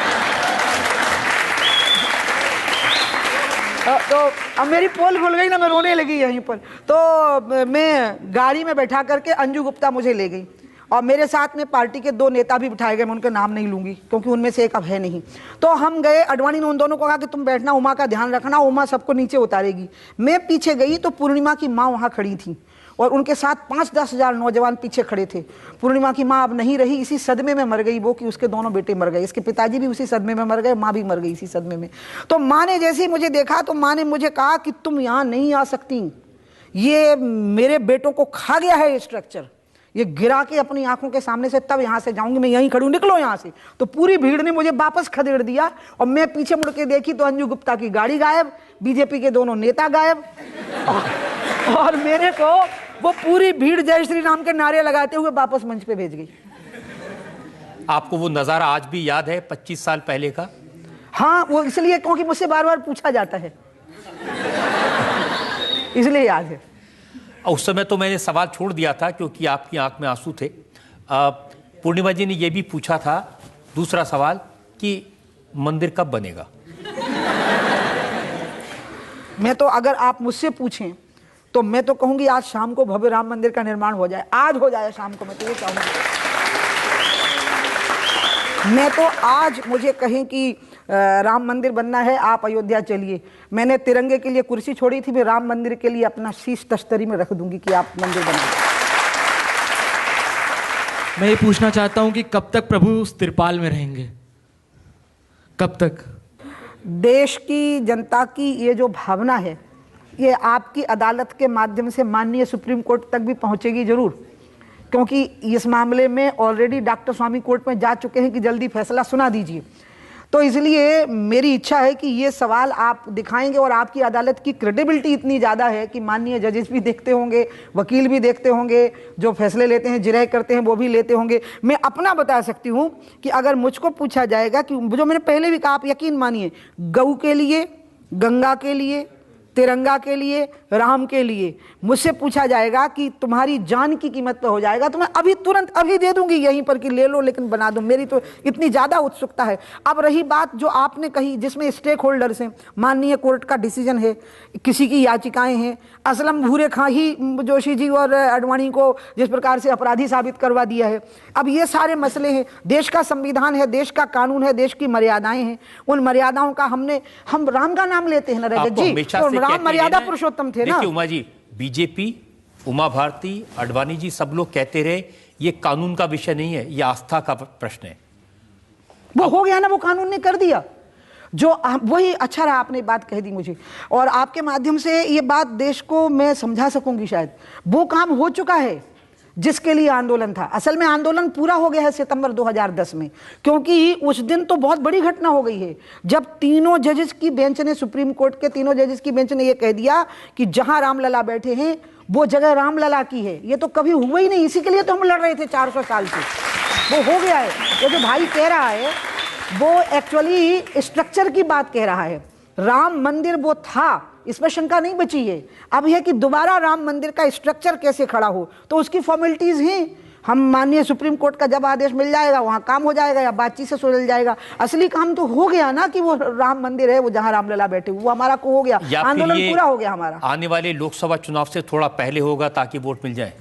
तो अब मेरी पोल खुल गई ना, मैं रोने लगी यहीं पर। तो मैं गाड़ी में बैठा करके अंजू गुप्ता मुझे ले गई, और मेरे साथ में पार्टी के 2 नेता भी बिठाए गए। मैं उनके नाम नहीं लूंगी क्योंकि उनमें से एक अब है नहीं। तो हम गए, अडवाणी ने उन दोनों को कहा कि तुम बैठना, उमा का ध्यान रखना, उमा सबको नीचे उतारेगी। मैं पीछे गई तो पूर्णिमा की माँ वहाँ खड़ी थी, और उनके साथ 5-10 हज़ार नौजवान पीछे खड़े थे। पूर्णिमा की माँ अब नहीं रही, इसी सदमे में मर गई वो कि उसके दोनों बेटे मर गए। इसके पिताजी भी उसी सदमे में मर गए, माँ भी मर गई इसी सदमे में। तो माँ ने जैसे ही मुझे देखा तो माँ ने मुझे कहा कि तुम यहाँ नहीं आ सकती, ये मेरे बेटों को खा गया है ये स्ट्रक्चर, ये गिरा के अपनी आंखों के सामने से तब यहाँ से जाऊंगी, मैं यहीं खड़ी हूँ, निकलो यहाँ से। तो पूरी भीड़ ने मुझे वापस खदेड़ दिया, और मैं पीछे मुड़ के देखी तो अंजू गुप्ता की गाड़ी गायब, बीजेपी के दोनों नेता गायब, और मेरे को वो पूरी भीड़ जय श्री राम के नारे लगाते हुए वापस मंच पे भेज गई। आपको वो नजारा आज भी याद है 25 साल पहले का? हाँ, वो इसलिए क्योंकि मुझसे बार बार पूछा जाता है, इसलिए याद है। उस समय तो मैंने सवाल छोड़ दिया था क्योंकि आपकी आंख में आंसू थे। पूर्णिमा जी ने यह भी पूछा था दूसरा सवाल कि मंदिर कब बनेगा। मैं तो अगर आप मुझसे पूछें तो मैं तो कहूंगी आज शाम को भव्य राम मंदिर का निर्माण हो जाए, आज हो जाए शाम को, मैं तो ये चाहूंगी। मैं तो आज मुझे कहें कि राम मंदिर बनना है, आप अयोध्या चलिए, मैंने तिरंगे के लिए कुर्सी छोड़ी थी, मैं राम मंदिर के लिए अपना शीश तश्तरी में रख दूंगी कि आप मंदिर बनाइए। मैं ये पूछना चाहता हूं कि कब तक प्रभु उस तिरपाल में रहेंगे, कब तक? देश की जनता की ये जो भावना है, ये आपकी अदालत के माध्यम से माननीय सुप्रीम कोर्ट तक भी पहुंचेगी जरूर, क्योंकि इस मामले में ऑलरेडी डॉक्टर स्वामी कोर्ट में जा चुके हैं कि जल्दी फैसला सुना दीजिए। तो इसलिए मेरी इच्छा है कि ये सवाल आप दिखाएंगे और आपकी अदालत की क्रेडिबिलिटी इतनी ज़्यादा है कि माननीय जजेस भी देखते होंगे, वकील भी देखते होंगे, जो फैसले लेते हैं, जिरह करते हैं, वो भी लेते होंगे। मैं अपना बता सकती हूँ कि अगर मुझको पूछा जाएगा कि जो मैंने पहले भी कहा, आप यकीन मानिए, गऊ के लिए, गंगा के लिए, तिरंगा के लिए, राम के लिए मुझसे पूछा जाएगा कि तुम्हारी जान की कीमत पे हो जाएगा, तो मैं अभी तुरंत अभी दे दूंगी यहीं पर कि ले लो, लेकिन बना दो। मेरी तो इतनी ज़्यादा उत्सुकता है। अब रही बात जो आपने कही, जिसमें स्टेक होल्डर्स हैं, माननीय कोर्ट का डिसीजन है, किसी की याचिकाएं हैं, असलम भूरे खां ही जोशी जी और अडवाणी को जिस प्रकार से अपराधी साबित करवा दिया है। अब ये सारे मसले हैं, देश का संविधान है, देश का कानून है, देश की मर्यादाएं हैं, उन मर्यादाओं का हम राम का नाम लेते हैं ना रजत जी, तो राम मर्यादा पुरुषोत्तम थे ना। उमा जी, बीजेपी, उमा भारती, अडवाणी जी सब लोग कहते रहे ये कानून का विषय नहीं है, ये आस्था का प्रश्न है। वो हो गया ना, वो कानून ने कर दिया जो वही अच्छा रहा, आपने बात कह दी मुझे, और आपके माध्यम से ये बात देश को मैं समझा सकूंगी शायद। वो काम हो चुका है जिसके लिए आंदोलन था। असल में आंदोलन पूरा हो गया है सितंबर 2010 में, क्योंकि उस दिन तो बहुत बड़ी घटना हो गई है जब तीनों जजेस की बेंच ने, सुप्रीम कोर्ट के तीनों जजेस की बेंच ने यह कह दिया कि जहां रामलला बैठे हैं वो जगह रामलला की है। ये तो कभी हुआ ही नहीं, इसी के लिए तो हम लड़ रहे थे 400 साल से। वो हो गया है। वो जो भाई कह रहा है वो एक्चुअली स्ट्रक्चर की बात कह रहा है। राम मंदिर वो था, इसमें शंका नहीं बची है। अब यह कि दोबारा राम मंदिर का स्ट्रक्चर कैसे खड़ा हो, तो उसकी फॉर्मेलिटीज हैं। हम माननीय सुप्रीम कोर्ट का जब आदेश मिल जाएगा वहां काम हो जाएगा या बातचीत से सुलझ जाएगा। असली काम तो हो गया ना कि वो राम मंदिर है, वो जहां रामलला बैठे, वो हमारा को हो गया, आंदोलन पूरा हो गया हमारा। आने वाले लोकसभा चुनाव से थोड़ा पहले होगा ताकि वोट मिल जाए।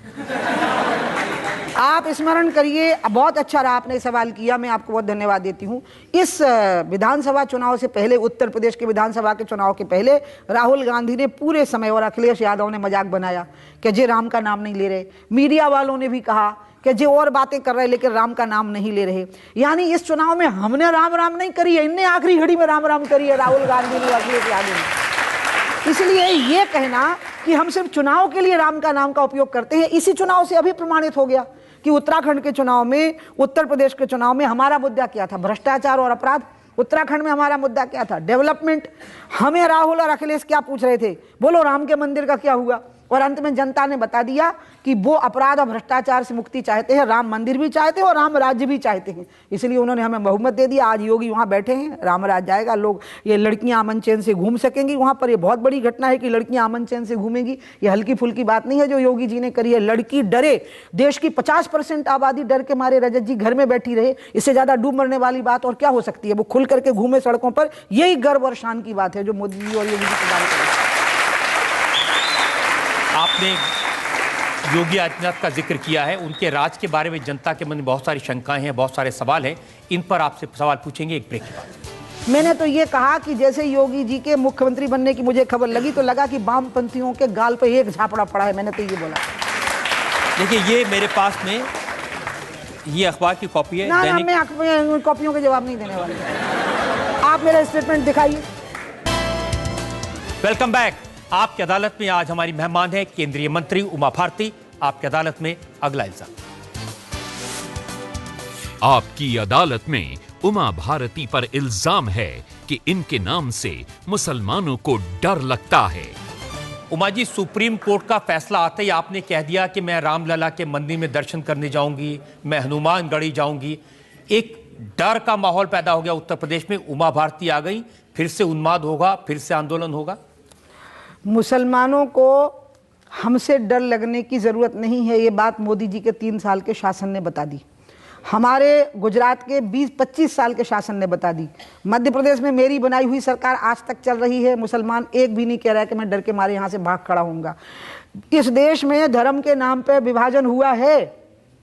आप स्मरण करिए, बहुत अच्छा रहा आपने सवाल किया, मैं आपको बहुत धन्यवाद देती हूँ। इस विधानसभा चुनाव से पहले, उत्तर प्रदेश के विधानसभा के चुनाव के पहले, राहुल गांधी ने पूरे समय और अखिलेश यादव ने मजाक बनाया कि जे राम का नाम नहीं ले रहे। मीडिया वालों ने भी कहा कि जे और बातें कर रहे लेकिन राम का नाम नहीं ले रहे। यानी इस चुनाव में हमने राम राम नहीं करी है, इनने आखिरी घड़ी में राम राम करी है, राहुल गांधी ने, अखिलेश यादव ने। इसलिए ये कहना कि हम सिर्फ चुनाव के लिए राम का नाम का उपयोग करते हैं, इसी चुनाव से अभी प्रमाणित हो गया कि उत्तराखंड के चुनाव में, उत्तर प्रदेश के चुनाव में हमारा मुद्दा क्या था? भ्रष्टाचार और अपराध। उत्तराखंड में हमारा मुद्दा क्या था? डेवलपमेंट। हमें राहुल और अखिलेश क्या पूछ रहे थे? बोलो राम के मंदिर का क्या हुआ? और अंत में जनता ने बता दिया कि वो अपराध और भ्रष्टाचार से मुक्ति चाहते हैं, राम मंदिर भी चाहते हैं और राम राज्य भी चाहते हैं। इसलिए उन्होंने हमें बहुमत दे दिया। आज योगी वहाँ बैठे हैं, राम राज्य आएगा, लोग, ये लड़कियां अमन चैन से घूम सकेंगी वहाँ पर। ये बहुत बड़ी घटना है कि लड़कियां अमन चैन से घूमेंगी। ये हल्की फुल्की बात नहीं है जो योगी जी ने करी है। लड़की डरे, देश की 50% आबादी डर के मारे रजत जी घर में बैठी रहे, इससे ज्यादा डूब मरने वाली बात और क्या हो सकती है? वो खुल करके घूमे सड़कों पर, यही गर्व और शान की बात है जो मोदी जी और योगी जी प्रदान करें। आपने योगी आदित्यनाथ का जिक्र किया है, उनके राज के बारे में जनता के मन में बहुत सारी शंकाएं हैं, बहुत सारे सवाल हैं, इन पर आपसे सवाल पूछेंगे एक ब्रेक के बाद। मैंने तो ये कहा कि जैसे योगी जी के मुख्यमंत्री बनने की मुझे खबर लगी तो लगा कि वामपंथियों के गाल पे एक झापड़ा पड़ा है। मैंने तो ये बोला। देखिए, ये मेरे पास में ये अखबार की कॉपी है। ना, मैं कॉपियों के जवाब नहीं देने वाला। आप मेरा स्टेटमेंट दिखाइए। Welcome back. आपकी अदालत में आज हमारी मेहमान है केंद्रीय मंत्री उमा भारती। आपकी अदालत में अगला इल्जाम। आपकी अदालत में उमा भारती पर इल्जाम है कि इनके नाम से मुसलमानों को डर लगता है। उमा जी, सुप्रीम कोर्ट का फैसला आते ही आपने कह दिया कि मैं रामलला के मंदिर में दर्शन करने जाऊंगी, मैं हनुमानगढ़ी जाऊंगी। एक डर का माहौल पैदा हो गया उत्तर प्रदेश में। उमा भारती आ गई, फिर से उन्माद होगा, फिर से आंदोलन होगा। मुसलमानों को हमसे डर लगने की ज़रूरत नहीं है, ये बात मोदी जी के 3 साल के शासन ने बता दी। हमारे गुजरात के 20-25 साल के शासन ने बता दी। मध्य प्रदेश में मेरी बनाई हुई सरकार आज तक चल रही है। मुसलमान एक भी नहीं कह रहा है कि मैं डर के मारे यहाँ से भाग खड़ा होऊंगा। इस देश में धर्म के नाम पे विभाजन हुआ है,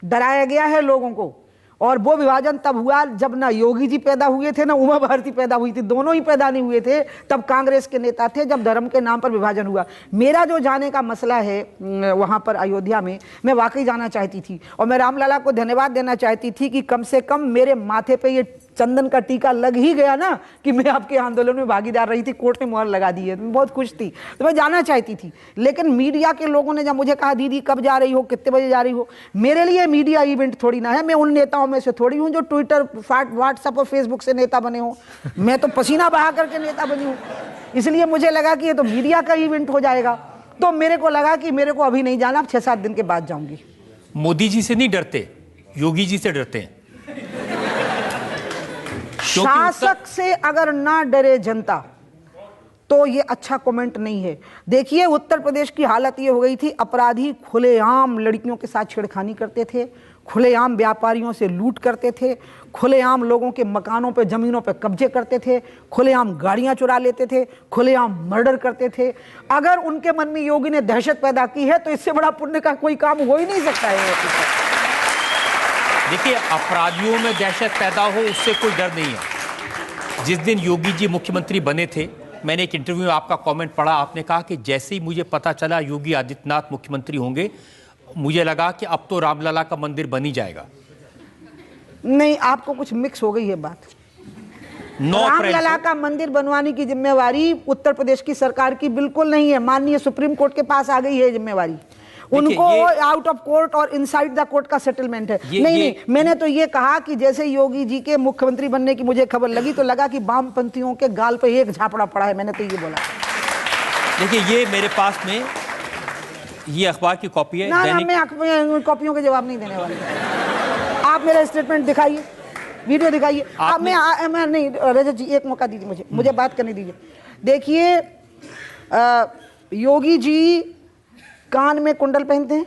डराया गया है लोगों को, और वो विभाजन तब हुआ जब ना योगी जी पैदा हुए थे ना उमा भारती पैदा हुई थी। दोनों ही पैदा नहीं हुए थे, तब कांग्रेस के नेता थे जब धर्म के नाम पर विभाजन हुआ। मेरा जो जाने का मसला है वहाँ पर अयोध्या में, मैं वाकई जाना चाहती थी और मैं रामलला को धन्यवाद देना चाहती थी कि कम से कम मेरे माथे पे ये चंदन का टीका लग ही गया ना कि मैं आपके आंदोलन में भागीदार रही थी, कोर्ट ने मुहर लगा दी है। मैं बहुत खुश थी, तो मैं जाना चाहती थी। लेकिन मीडिया के लोगों ने जब मुझे कहा दीदी कब जा रही हो, कितने बजे जा रही हो, मेरे लिए मीडिया इवेंट थोड़ी ना है। मैं उन नेताओं में से थोड़ी हूँ जो ट्विटर, व्हाट्सएप और फेसबुक से नेता बने हो। मैं तो पसीना बहा करके नेता बनी हूँ। इसलिए मुझे लगा कि ये तो मीडिया का इवेंट हो जाएगा, तो मेरे को लगा कि मेरे को अभी नहीं जाना, अब 6-7 दिन के बाद जाऊंगी। मोदी जी से नहीं डरते, योगी जी से डरते हैं। शासक से अगर ना डरे जनता तो ये अच्छा कमेंट नहीं है। देखिए उत्तर प्रदेश की हालत ये हो गई थी, अपराधी खुलेआम लड़कियों के साथ छेड़खानी करते थे, खुलेआम व्यापारियों से लूट करते थे, खुलेआम लोगों के मकानों पे, जमीनों पे कब्जे करते थे, खुलेआम गाड़ियां चुरा लेते थे, खुलेआम मर्डर करते थे। अगर उनके मन में योगी ने दहशत पैदा की है तो इससे बड़ा पुण्य का कोई काम हो ही नहीं सकता है। देखिए, अपराधियों में दहशत पैदा हो उससे कोई डर नहीं है। जिस दिन योगी जी मुख्यमंत्री बने थे, मैंने एक इंटरव्यू में आपका कमेंट पढ़ा, आपने कहा कि जैसे ही मुझे पता चला योगी आदित्यनाथ मुख्यमंत्री होंगे, मुझे लगा कि अब तो रामलला का मंदिर बन ही जाएगा। नहीं, आपको कुछ मिक्स हो गई है बात। रामलला का मंदिर बनवाने की जिम्मेवारी उत्तर प्रदेश की सरकार की बिल्कुल नहीं है, माननीय सुप्रीम कोर्ट के पास आ गई है जिम्मेवारी। उनको आउट ऑफ कोर्ट और इनसाइड द कोर्ट का सेटलमेंट है। नहीं, मैंने तो ये कहा कि जैसे योगी जी के मुख्यमंत्री बनने की मुझे खबर लगी तो लगा कि वामपंथियों के गाल पे एक झापड़ा पड़ा है, मैंने तो ये बोला। देखिए, ये मेरे पास में ये अखबार की कॉपी है। ना, मैं कॉपियों के जवाब नहीं देने वाली। आप मेरा स्टेटमेंट दिखाइए, वीडियो दिखाइए। आप मैं नहीं, रजत जी एक मौका दीजिए मुझे बात करने दीजिए। देखिए, योगी जी कान में कुंडल पहनते हैं,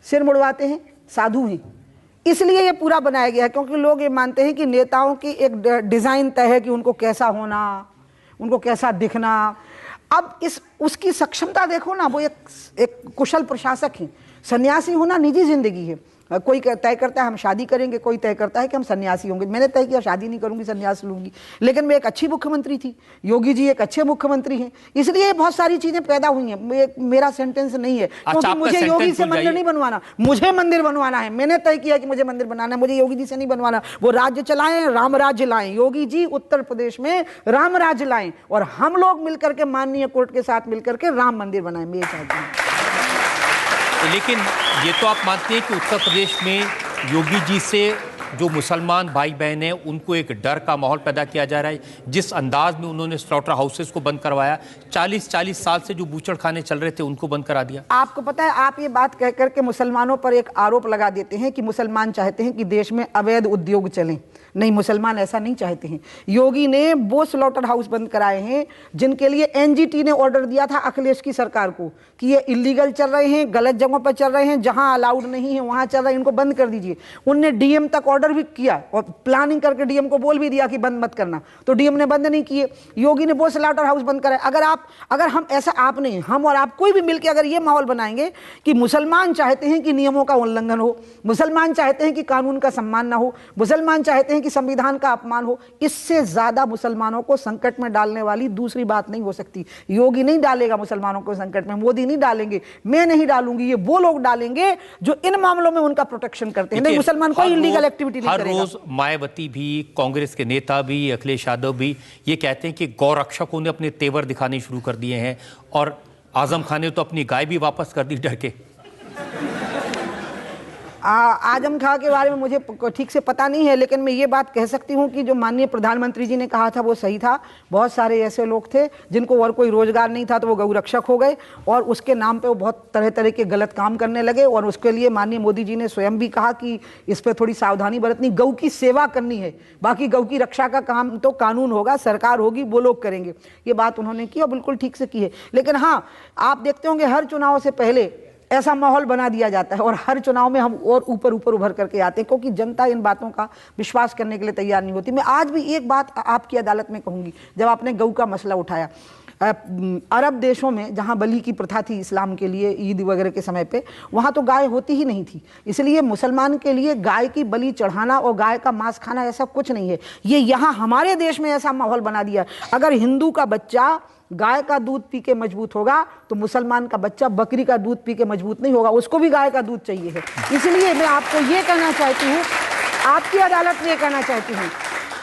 सिर मुड़वाते हैं, साधु हैं, इसलिए ये पूरा बनाया गया है। क्योंकि लोग ये मानते हैं कि नेताओं की एक डिजाइन तय है कि उनको कैसा होना, उनको कैसा दिखना। अब उसकी सक्षमता देखो ना, वो एक कुशल प्रशासक हैं। सन्यासी होना निजी जिंदगी है। कोई तय करता है हम शादी करेंगे, कोई तय करता है कि हम सन्यासी होंगे। मैंने तय किया शादी नहीं करूंगी, सन्यास लूंगी। लेकिन मैं एक अच्छी मुख्यमंत्री थी, योगी जी एक अच्छे मुख्यमंत्री हैं, इसलिए बहुत सारी चीजें पैदा हुई हैं। मेरा सेंटेंस नहीं है, क्योंकि मुझे योगी से मंदिर नहीं बनवाना, मुझे मंदिर बनवाना है। मैंने तय किया कि मुझे मंदिर बनाना है, मुझे योगी जी से नहीं बनवाना। वो राज्य चलाएं, राम राज्य लाएं। योगी जी उत्तर प्रदेश में राम राज्य लाएं और हम लोग मिलकर के माननीय कोर्ट के साथ मिलकर के राम मंदिर बनाएं। मैं ये चाहती हूँ। लेकिन ये तो आप मानते हैं कि उत्तर प्रदेश में योगी जी से जो मुसलमान भाई बहन हैं उनको एक डर का माहौल पैदा किया जा रहा है। जिस अंदाज में उन्होंने स्लॉटर हाउसेस को बंद करवाया, 40 साल से जो बूचड़ खाने चल रहे थे उनको बंद करा दिया। आपको पता है, आप ये बात कह करके मुसलमानों पर एक आरोप लगा देते हैं कि मुसलमान चाहते हैं कि देश में अवैध उद्योग चलें। नहीं, मुसलमान ऐसा नहीं चाहते हैं। योगी ने वो स्लॉटर हाउस बंद कराए हैं जिनके लिए एनजीटी ने ऑर्डर दिया था अखिलेश की सरकार को कि ये इलीगल चल रहे हैं, गलत जगहों पर चल रहे हैं, जहां अलाउड नहीं है वहां चल रहे हैं, इनको बंद कर दीजिए। उनने डीएम तक ऑर्डर भी किया और प्लानिंग करके डीएम को बोल भी दिया कि बंद मत करना, तो डीएम ने बंद नहीं किए। योगी ने वो स्लॉटर हाउस बंद कराए। अगर हम ऐसा, आप नहीं, हम और आप कोई भी मिलकर अगर ये माहौल बनाएंगे कि मुसलमान चाहते हैं कि नियमों का उल्लंघन हो, मुसलमान चाहते हैं कि कानून का सम्मान ना हो, मुसलमान चाहते हैं कि संविधान का अपमान हो, इससे ज्यादा मुसलमानों को संकट में डालने वाली दूसरी बात नहीं हो सकती। योगी नहीं डालेगा मुसलमानों को संकट में, मोदी नहीं डालेंगे, मैं नहीं डालूंगी, ये वो लोग डालेंगे जो इन मामलों में उनका प्रोटेक्शन करते हैं। नहीं, मुसलमान कोई इलीगल एक्टिविटी नहीं करेगा। हर रोज मायावती भी, कांग्रेस के नेता भी, अखिलेश यादव भी ये कहते हैं कि गौरक्षकों ने अपने तेवर दिखाने शुरू कर दिए हैं और आजम खान ने तो अपनी गाय भी वापस कर दी डर के। आजम खां के बारे में मुझे ठीक से पता नहीं है, लेकिन मैं ये बात कह सकती हूँ कि जो माननीय प्रधानमंत्री जी ने कहा था वो सही था। बहुत सारे ऐसे लोग थे जिनको और कोई रोजगार नहीं था तो वो गौरक्षक हो गए और उसके नाम पे वो बहुत तरह तरह के गलत काम करने लगे और उसके लिए माननीय मोदी जी ने स्वयं भी कहा कि इस पर थोड़ी सावधानी बरतनी, गौ की सेवा करनी है, बाकी गौ की रक्षा का काम तो कानून होगा, सरकार होगी, वो लोग करेंगे। ये बात उन्होंने की और बिल्कुल ठीक से की है। लेकिन हाँ, आप देखते होंगे हर चुनाव से पहले ऐसा माहौल बना दिया जाता है और हर चुनाव में हम और ऊपर उभर करके आते हैं, क्योंकि जनता इन बातों का विश्वास करने के लिए तैयार नहीं होती। मैं आज भी एक बात आपकी अदालत में कहूंगी, जब आपने गौ का मसला उठाया, अरब देशों में जहां बलि की प्रथा थी इस्लाम के लिए, ईद वगैरह के समय पे, वहां तो गाय होती ही नहीं थी। इसलिए मुसलमान के लिए गाय की बलि चढ़ाना और गाय का मांस खाना ऐसा कुछ नहीं है। ये यहाँ हमारे देश में ऐसा माहौल बना दिया। अगर हिंदू का बच्चा गाय का दूध पी के मजबूत होगा तो मुसलमान का बच्चा बकरी का दूध पी के मजबूत नहीं होगा, उसको भी गाय का दूध चाहिए है। इसलिए मैं आपको ये कहना चाहती हूँ, आपकी अदालत में ये कहना चाहती हूँ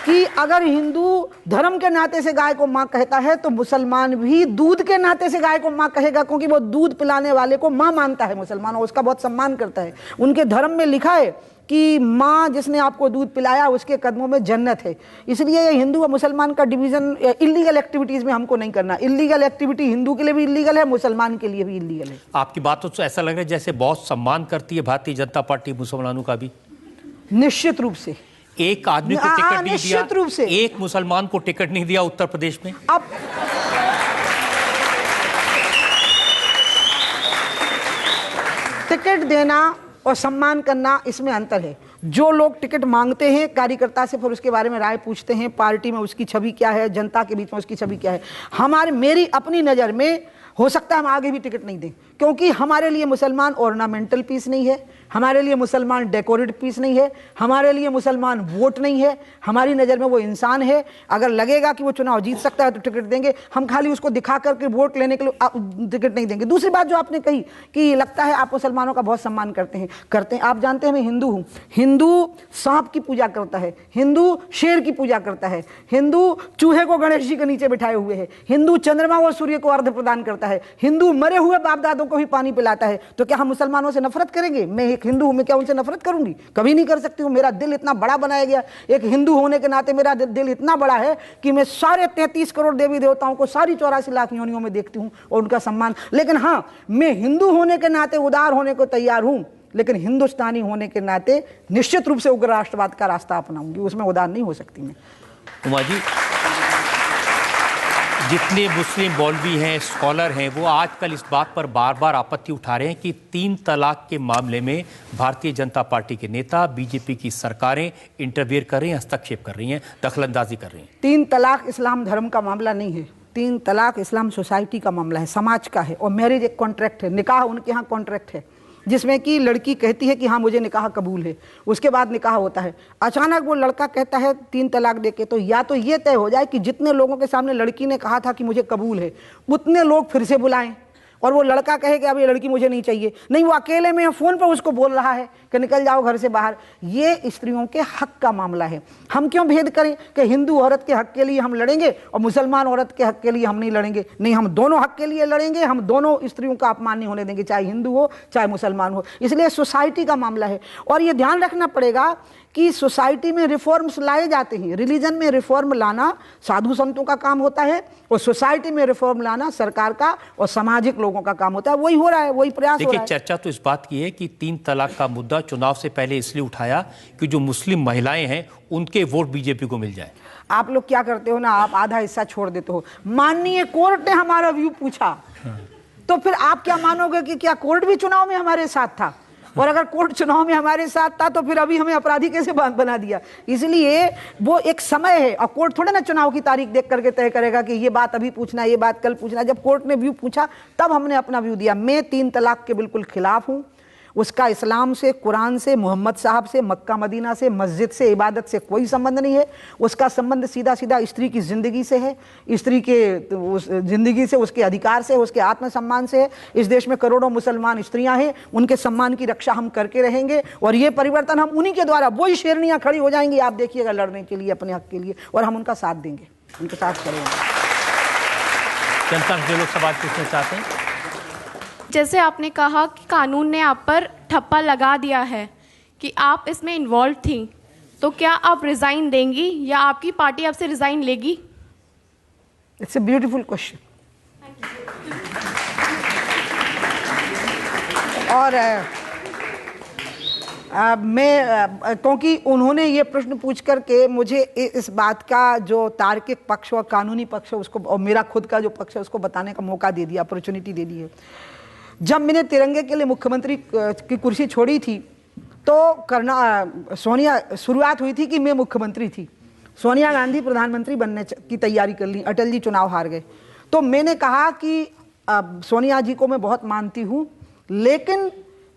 कि अगर हिंदू धर्म के नाते से गाय को माँ कहता है तो मुसलमान भी दूध के नाते से गाय को माँ कहेगा, क्योंकि वो दूध पिलाने वाले को माँ मानता है मुसलमान, और उसका बहुत सम्मान करता है। उनके धर्म में लिखा है कि माँ जिसने आपको दूध पिलाया उसके कदमों में जन्नत है। इसलिए ये हिंदू और मुसलमान का डिवीजन इलीगल एक्टिविटीज़ में हमको नहीं करना। इलीगल एक्टिविटी हिंदू के लिए भी इलीगल है, मुसलमान के लिए भी इलीगल है। आपकी बातों से ऐसा लग रहा है जैसे बहुत सम्मान करती है भारतीय जनता पार्टी मुसलमानों का भी। निश्चित रूप से। एक आदमी को टिकट नहीं दिया, निश्चित रूप से। एक मुसलमान को टिकट नहीं दिया उत्तर प्रदेश में। अब टिकट देना और सम्मान करना, इसमें अंतर है। जो लोग टिकट मांगते हैं कार्यकर्ता से, फिर उसके बारे में राय पूछते हैं, पार्टी में उसकी छवि क्या है, जनता के बीच में उसकी छवि क्या है। मेरी अपनी नज़र में हो सकता है हम आगे भी टिकट नहीं दें, क्योंकि हमारे लिए मुसलमान ऑर्नामेंटल पीस नहीं है, हमारे लिए मुसलमान डेकोरेट पीस नहीं है, हमारे लिए मुसलमान वोट नहीं है। हमारी नज़र में वो इंसान है। अगर लगेगा कि वो चुनाव जीत सकता है तो टिकट देंगे, हम खाली उसको दिखा करके वोट लेने के लिए टिकट नहीं देंगे। दूसरी बात जो आपने कही कि लगता है आप मुसलमानों का बहुत सम्मान करते हैं। आप जानते हैं मैं हिंदू हूँ। हिंदू सांप की पूजा करता है, हिंदू शेर की पूजा करता है, हिंदू चूहे को गणेश जी के नीचे बिठाए हुए है, हिंदू चंद्रमा और सूर्य को अर्घ्य प्रदान करता है, हिंदू मरे हुए बाप दादों को भी पानी पिलाता है। तो क्या हम मुसलमानों से नफरत करेंगे? मैं एक हिंदू हूं, मैं क्या उनसे नफरत करूंगी? कभी नहीं कर सकती हूं। मेरा दिल इतना बड़ा बनाया गया, एक हिंदू होने के नाते मेरा दिल इतना बड़ा है कि मैं सारे 33 करोड़ देवी देवताओं को सारी 84 लाख योनियों में देखती हूं और उनका सम्मान। लेकिन हाँ, मैं हिंदू होने के नाते उदार होने को तैयार हूं, लेकिन हिंदुस्तानी होने के नाते निश्चित रूप से उग्र राष्ट्रवाद का रास्ता अपनाऊंगी, उसमें उदार नहीं हो सकती मैं। उमा जी, जितने मुस्लिम मौलवी हैं, स्कॉलर हैं, वो आजकल इस बात पर बार बार आपत्ति उठा रहे हैं कि 3 तलाक के मामले में भारतीय जनता पार्टी के नेता, बीजेपी की सरकारें इंटरफेयर कर रही हैं, हस्तक्षेप कर रही हैं, दखलंदाजी कर रही हैं। 3 तलाक इस्लाम धर्म का मामला नहीं है। 3 तलाक इस्लाम सोसाइटी का मामला है, समाज का है। और मैरिज एक कॉन्ट्रैक्ट है, निकाह उनके यहाँ कॉन्ट्रैक्ट है, जिसमें कि लड़की कहती है कि हाँ मुझे निकाह कबूल है, उसके बाद निकाह होता है। अचानक वो लड़का कहता है 3 तलाक देके, तो या तो ये तय हो जाए कि जितने लोगों के सामने लड़की ने कहा था कि मुझे कबूल है, उतने लोग फिर से बुलाएं, और वो लड़का कहे कि अब ये लड़की मुझे नहीं चाहिए। नहीं, वो अकेले में फ़ोन पर उसको बोल रहा है कि निकल जाओ घर से बाहर। ये स्त्रियों के हक का मामला है। हम क्यों भेद करें कि हिंदू औरत के हक के लिए हम लड़ेंगे और मुसलमान औरत के हक के लिए हम नहीं लड़ेंगे? नहीं, हम दोनों हक के लिए लड़ेंगे, हम दोनों स्त्रियों का अपमान नहीं होने देंगे, चाहे हिंदू हो चाहे मुसलमान हो। इसलिए सोसाइटी का मामला है। और ये ध्यान रखना पड़ेगा कि सोसाइटी में रिफॉर्म्स लाए जाते हैं। रिलीजन में रिफॉर्म लाना साधु संतों का काम होता है, और सोसाइटी में रिफॉर्म लाना सरकार का और सामाजिक लोगों का काम होता है। वही हो रहा है, वही प्रयास हो रहा है। चर्चा तो इस बात की है कि 3 तलाक का मुद्दा चुनाव से पहले इसलिए उठाया कि जो मुस्लिम महिलाएं हैं उनके वोट बीजेपी को मिल जाए। आप लोग क्या करते हो ना, आप आधा हिस्सा छोड़ देते हो। माननीय कोर्ट ने हमारा व्यू पूछा, तो फिर आप क्या मानोगे कि क्या कोर्ट भी चुनाव में हमारे साथ था? और अगर कोर्ट चुनाव में हमारे साथ था तो फिर अभी हमें अपराधी कैसे बना दिया? इसलिए वो एक समय है, और कोर्ट थोड़े ना चुनाव की तारीख देख करके तय करेगा कि ये बात अभी पूछना, ये बात कल पूछना। जब कोर्ट ने व्यू पूछा तब हमने अपना व्यू दिया। मैं 3 तलाक के बिल्कुल खिलाफ हूँ। उसका इस्लाम से, कुरान से, मोहम्मद साहब से, मक्का मदीना से, मस्जिद से, इबादत से कोई संबंध नहीं है। उसका संबंध सीधा सीधा स्त्री की ज़िंदगी से है, स्त्री के उस ज़िंदगी से, उसके अधिकार से, उसके आत्मसम्मान से है। इस देश में करोड़ों मुसलमान स्त्रियां हैं, उनके सम्मान की रक्षा हम करके रहेंगे, और ये परिवर्तन हम उन्हीं के द्वारा, वही शेरनियाँ खड़ी हो जाएंगी, आप देखिएगा, लड़ने के लिए, अपने हक के लिए, और हम उनका साथ देंगे, उनके साथ करेंगे। जनता जो लोग सवाल पूछना चाहते हैं, जैसे आपने कहा कि कानून ने आप पर ठप्पा लगा दिया है कि आप इसमें इन्वॉल्व थी, तो क्या आप रिज़ाइन देंगी या आपकी पार्टी आपसे रिज़ाइन लेगी? It's a beautiful question. और मैं, क्योंकि उन्होंने ये प्रश्न पूछ करके मुझे इस बात का जो तार्किक पक्ष और कानूनी पक्ष है उसको, और मेरा खुद का जो पक्ष है उसको बताने का मौका दे दिया, अपॉर्चुनिटी दे दी है। जब मैंने तिरंगे के लिए मुख्यमंत्री की कुर्सी छोड़ी थी तो सोनिया, शुरुआत हुई थी कि मैं मुख्यमंत्री थी, सोनिया गांधी प्रधानमंत्री बनने की तैयारी कर ली, अटल जी चुनाव हार गए। तो मैंने कहा कि सोनिया जी को मैं बहुत मानती हूँ, लेकिन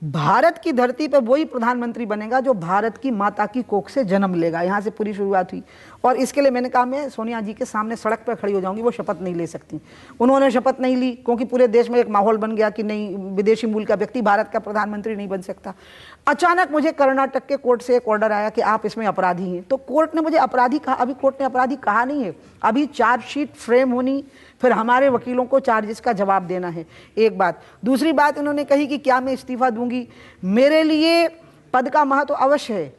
भारत की धरती पर वही प्रधानमंत्री बनेगा जो भारत की माता की कोख से जन्म लेगा। यहाँ से पूरी शुरुआत हुई और इसके लिए मैंने कहा मैं सोनिया जी के सामने सड़क पर खड़ी हो जाऊंगी, वो शपथ नहीं ले सकती। उन्होंने शपथ नहीं ली क्योंकि पूरे देश में एक माहौल बन गया कि नहीं, विदेशी मूल का व्यक्ति भारत का प्रधानमंत्री नहीं बन सकता। अचानक मुझे कर्नाटक के कोर्ट से एक ऑर्डर आया कि आप इसमें अपराधी हैं, तो कोर्ट ने मुझे अपराधी कहा। अभी कोर्ट ने अपराधी कहा नहीं है, अभी चार्जशीट फ्रेम होनी, फिर हमारे वकीलों को चार्जेस का जवाब देना है। एक बात। दूसरी बात उन्होंने कही कि क्या मैं इस्तीफा दूंगी। मेरे लिए पद का महत्व अवश्य है,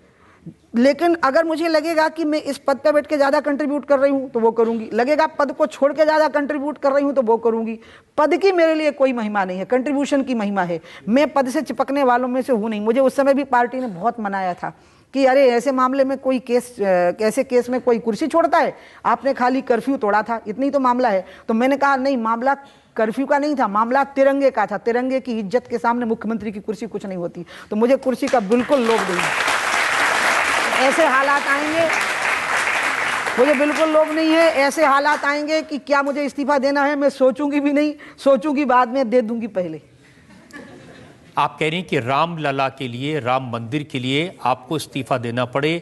लेकिन अगर मुझे लगेगा कि मैं इस पद पर बैठ के ज़्यादा कंट्रीब्यूट कर रही हूँ तो वो करूँगी, लगेगा पद को छोड़ के ज़्यादा कंट्रीब्यूट कर रही हूँ तो वो करूँगी। पद की मेरे लिए कोई महिमा नहीं है, कंट्रीब्यूशन की महिमा है। मैं पद से चिपकने वालों में से हूँ नहीं। मुझे उस समय भी पार्टी ने बहुत मनाया था कि अरे ऐसे मामले में कोई केस, कैसे केस में कोई कुर्सी छोड़ता है, आपने खाली कर्फ्यू तोड़ा था, इतनी तो मामला है। तो मैंने कहा नहीं, मामला कर्फ्यू का नहीं था, मामला तिरंगे का था। तिरंगे की इज्जत के सामने मुख्यमंत्री की कुर्सी कुछ नहीं होती। तो मुझे कुर्सी का बिल्कुल लोभ नहीं है। ऐसे हालात आएंगे, मुझे बिल्कुल लोभ नहीं है। ऐसे हालात आएंगे कि क्या मुझे इस्तीफा देना है, मैं सोचूंगी भी नहीं, सोचूंगी बाद में, दे दूंगी पहले। आप कह रही हैं कि रामलला के लिए, राम मंदिर के लिए आपको इस्तीफा देना पड़े,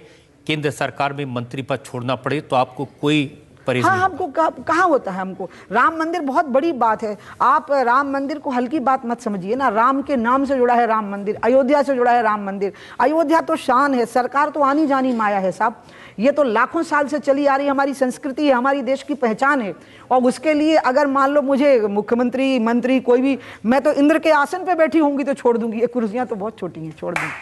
केंद्र सरकार में मंत्री पद छोड़ना पड़े, तो आपको कोई परेशानी? हाँ, हमको कहाँ होता है। हमको राम मंदिर बहुत बड़ी बात है। आप राम मंदिर को हल्की बात मत समझिए ना। राम के नाम से जुड़ा है राम मंदिर, अयोध्या से जुड़ा है राम मंदिर। अयोध्या तो शान है, सरकार तो आनी जानी माया है साहब। ये तो लाखों साल से चली आ रही हमारी संस्कृति है, हमारी देश की पहचान है। और उसके लिए अगर मान लो मुझे मुख्यमंत्री, मंत्री कोई भी, मैं तो इंद्र के आसन पे बैठी होंगी तो छोड़ दूंगी। ये कुर्सियां तो बहुत छोटी हैं, छोड़ दूंगी।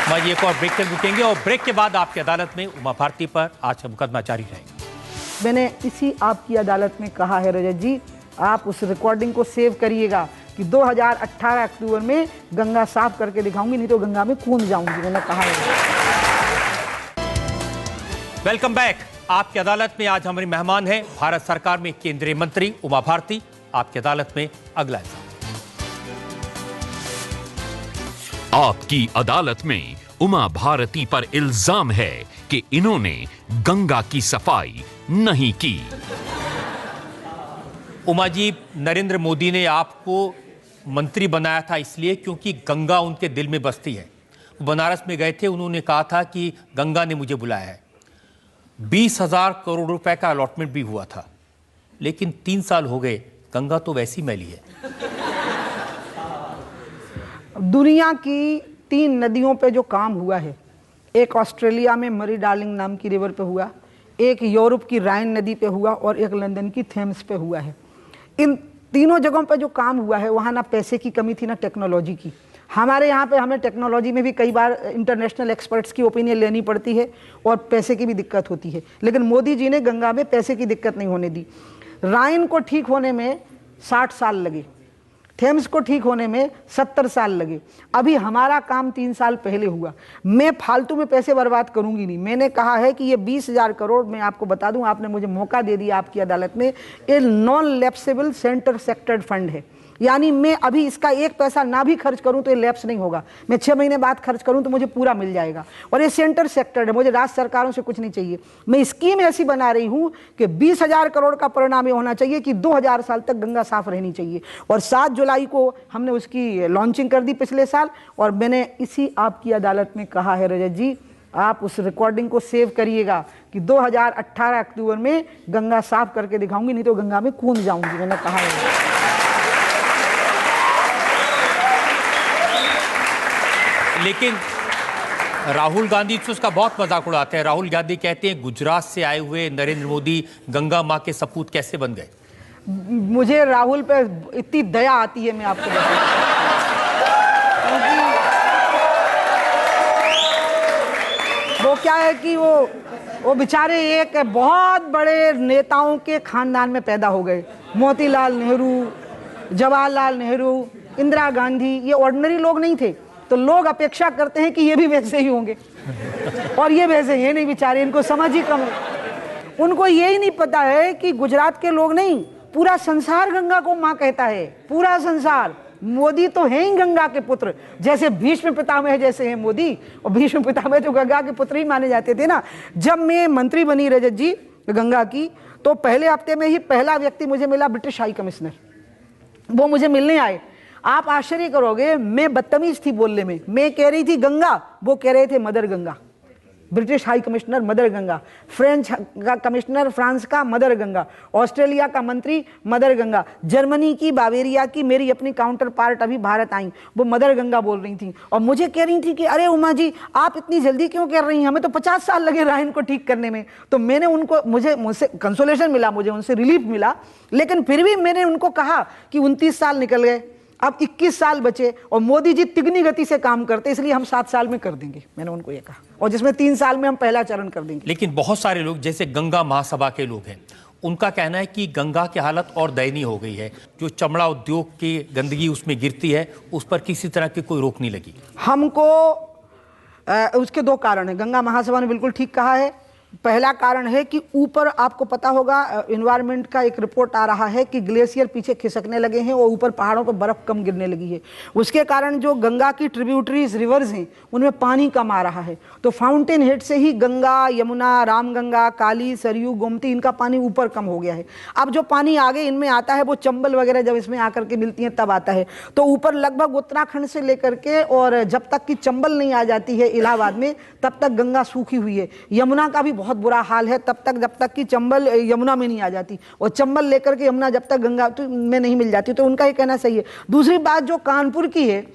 मैं एक और ब्रेक तक रुकेंगे और ब्रेक के बाद आपकी अदालत में उमा भारती पर आज का मुकदमा जारी रहेगा। मैंने इसी आपकी अदालत में कहा है रजत जी, आप उस रिकॉर्डिंग को सेव करिएगा कि 2018 अक्टूबर में गंगा साफ करके दिखाऊंगी, नहीं तो गंगा में कूद जाऊंगी, मैंने कहा है। Welcome back. आपकी अदालत में आज हमारी मेहमान है भारत सरकार में केंद्रीय मंत्री उमा भारती। आपकी अदालत में अगला इल्जाम। आपकी अदालत में उमा भारती पर इल्जाम है कि इन्होंने गंगा की सफाई नहीं की। उमा जी, नरेंद्र मोदी ने आपको मंत्री बनाया था इसलिए क्योंकि गंगा उनके दिल में बसती है। वो बनारस में गए थे, उन्होंने कहा था कि गंगा ने मुझे बुलाया है। 20,000 करोड़ रुपए का अलॉटमेंट भी हुआ था, लेकिन 3 साल हो गए, गंगा तो वैसी मैली है। दुनिया की 3 नदियों पे जो काम हुआ है, एक ऑस्ट्रेलिया में मरी डार्लिंग नाम की रिवर पे हुआ, एक यूरोप की राइन नदी पे हुआ और एक लंदन की थेम्स पे हुआ है। इन तीनों जगहों पे जो काम हुआ है, वहाँ ना पैसे की कमी थी ना टेक्नोलॉजी की। हमारे यहाँ पे हमें टेक्नोलॉजी में भी कई बार इंटरनेशनल एक्सपर्ट्स की ओपिनियन लेनी पड़ती है और पैसे की भी दिक्कत होती है, लेकिन मोदी जी ने गंगा में पैसे की दिक्कत नहीं होने दी। राइन को ठीक होने में 60 साल लगे, थेम्स को ठीक होने में 70 साल लगे। अभी हमारा काम 3 साल पहले हुआ। मैं फालतू में पैसे बर्बाद करूंगी नहीं। मैंने कहा है कि ये 20,000 करोड़, मैं आपको बता दूं, आपने मुझे मौका दे दिया आपकी अदालत में, ये नॉन लैप्सेबल सेंटर सेक्टर्ड फंड है। यानी मैं अभी इसका 1 पैसा ना भी खर्च करूं तो ये लैप्स नहीं होगा। मैं 6 महीने बाद खर्च करूं तो मुझे पूरा मिल जाएगा। और ये सेंटर सेक्टर है, मुझे राज्य सरकारों से कुछ नहीं चाहिए। मैं स्कीम ऐसी बना रही हूं कि 20,000 करोड़ का परिणाम ये होना चाहिए कि 2000 साल तक गंगा साफ रहनी चाहिए। और 7 जुलाई को हमने उसकी लॉन्चिंग कर दी पिछले साल। और मैंने इसी आपकी अदालत में कहा है रजत जी, आप उस रिकॉर्डिंग को सेव करिएगा कि 2018 अक्टूबर में गंगा साफ करके दिखाऊंगी, नहीं तो गंगा में कूद जाऊंगी, मैंने कहा है। लेकिन राहुल गांधी तो उसका बहुत मजाक उड़ाते हैं। राहुल गांधी कहते हैं गुजरात से आए हुए नरेंद्र मोदी गंगा मां के सपूत कैसे बन गए। मुझे राहुल पे इतनी दया आती है, मैं आपको बताऊं, वो क्या है कि वो बेचारे एक बहुत बड़े नेताओं के खानदान में पैदा हो गए। मोतीलाल नेहरू, जवाहरलाल नेहरू, इंदिरा गांधी, ये ऑर्डिनरी लोग नहीं थे। तो लोग अपेक्षा करते हैं कि ये भी वैसे ही होंगे, और ये वैसे हैं नहीं बेचारे, इनको समझ ही कम है। उनको यही नहीं पता है कि गुजरात के लोग नहीं, पूरा संसार गंगा को माँ कहता है, पूरा संसार। मोदी तो है ही गंगा के पुत्र, जैसे भीष्म पितामह जैसे हैं मोदी। और भीष्म पितामह तो गंगा के पुत्र ही माने जाते थे ना। जब मैं मंत्री बनी रजत जी गंगा की, तो पहले हफ्ते में ही पहला व्यक्ति मुझे मिला, ब्रिटिश हाई कमिश्नर। वो मुझे मिलने आए। आप आश्चर्य करोगे, मैं बदतमीज थी बोलने में। मैं कह रही थी गंगा, वो कह रहे थे mother Ganga. British high commissioner mother Ganga, French का कमिश्नर फ्रांस का मदर गंगा, ऑस्ट्रेलिया का मंत्री मदर गंगा, जर्मनी की बावेरिया की मेरी अपनी काउंटर पार्ट अभी भारत आई, वो मदर गंगा बोल रही थी और मुझे कह रही थी कि अरे उमा जी आप इतनी जल्दी क्यों कर रही हैं, हमें तो 50 साल लगे राइन को ठीक करने में। तो मैंने उनको, मुझसे कंसोलेशन मिला, मुझे उनसे रिलीफ मिला, लेकिन फिर भी मैंने उनको कहा कि 29 साल निकल गए, अब 21 साल बचे और मोदी जी तिगनी गति से काम करते, इसलिए हम 7 साल में कर देंगे, मैंने उनको ये कहा, और जिसमें 3 साल में हम पहला चरण कर देंगे। लेकिन बहुत सारे लोग जैसे गंगा महासभा के लोग हैं, उनका कहना है कि गंगा की हालत और दयनीय हो गई है, जो चमड़ा उद्योग की गंदगी उसमें गिरती है उस पर किसी तरह की कोई रोक नहीं लगी। हमको उसके 2 कारण हैं। गंगा महासभा ने बिल्कुल ठीक कहा है। पहला कारण है कि ऊपर आपको पता होगा एनवायरनमेंट का एक रिपोर्ट आ रहा है कि ग्लेशियर पीछे खिसकने लगे हैं और ऊपर पहाड़ों पर बर्फ कम गिरने लगी है। उसके कारण जो गंगा की ट्रिब्यूटरीज रिवर्स हैं उनमें पानी कम आ रहा है, तो फाउंटेन हेड से ही गंगा, यमुना, रामगंगा, काली, सरयू, गोमती, इनका पानी ऊपर कम हो गया है। अब जो पानी आगे इनमें आता है वो चंबल वगैरह जब इसमें आकर के मिलती हैं तब आता है, तो ऊपर लगभग उत्तराखंड से लेकर के और जब तक कि चंबल नहीं आ जाती है इलाहाबाद में तब तक गंगा सूखी हुई है। यमुना का भी बहुत बुरा हाल है तब तक कि चंबल यमुना में नहीं आ जाती, और चंबल लेकर के यमुना जब तक गंगा में नहीं मिल जाती, तो उनका ये कहना सही है। दूसरी बात जो कानपुर की है,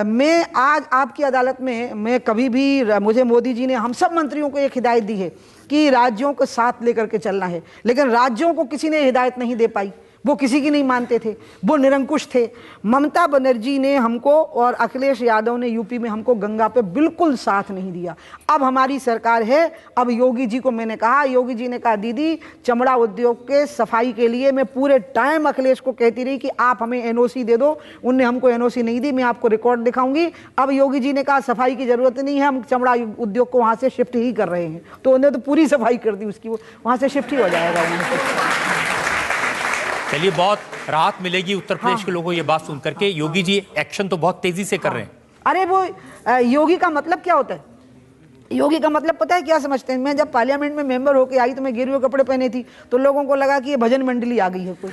मैं आज आपकी अदालत में, मैं कभी भी, मुझे मोदी जी ने हम सब मंत्रियों को एक हिदायत दी है कि राज्यों को साथ लेकर के चलना है, लेकिन राज्यों को किसी ने हिदायत नहीं दे पाई, वो किसी की नहीं मानते थे, वो निरंकुश थे। ममता बनर्जी ने हमको और अखिलेश यादव ने यूपी में हमको गंगा पे बिल्कुल साथ नहीं दिया। अब हमारी सरकार है, अब योगी जी को मैंने कहा, योगी जी ने कहा दीदी चमड़ा उद्योग के सफाई के लिए मैं पूरे टाइम अखिलेश को कहती रही कि आप हमें एनओसी दे दो, उनने हमको एनओसी नहीं दी, मैं आपको रिकॉर्ड दिखाऊंगी। अब योगी जी ने कहा सफाई की जरूरत नहीं है, हम चमड़ा उद्योग को वहाँ से शिफ्ट ही कर रहे हैं, तो उन्होंने तो पूरी सफाई कर दी उसकी, वो वहाँ से शिफ्ट ही हो जाएगा। चलिए, बहुत राहत मिलेगी उत्तर प्रदेश के लोगों को ये बात सुन करके। योगी जी एक्शन तो बहुत तेजी से कर रहे हैं। अरे वो योगी का मतलब क्या होता है? योगी का मतलब पता है क्या समझते हैं? मैं जब पार्लियामेंट में मेंबर होके आई तो मैं गेरुए कपड़े पहने थी, तो लोगों को लगा कि ये भजन मंडली आ गई है कोई।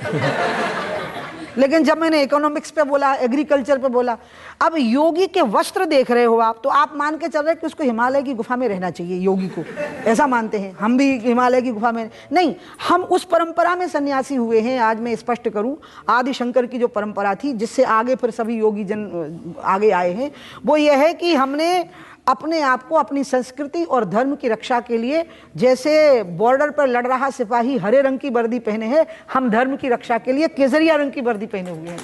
लेकिन जब मैंने इकोनॉमिक्स पे बोला, एग्रीकल्चर पे बोला, अब योगी के वस्त्र देख रहे हो आप, तो आप मान के चल रहे कि उसको हिमालय की गुफा में रहना चाहिए, योगी को ऐसा मानते हैं। हम भी हिमालय की गुफा में नहीं, हम उस परंपरा में सन्यासी हुए हैं। आज मैं स्पष्ट करूं, आदि शंकर की जो परंपरा थी जिससे आगे फिर सभी योगी जन आगे आए हैं, वो ये है कि हमने अपने आप को अपनी संस्कृति और धर्म की रक्षा के लिए, जैसे बॉर्डर पर लड़ रहा सिपाही हरे रंग की वर्दी पहने हैं, हम धर्म की रक्षा के लिए केसरिया रंग की वर्दी पहने हुए हैं।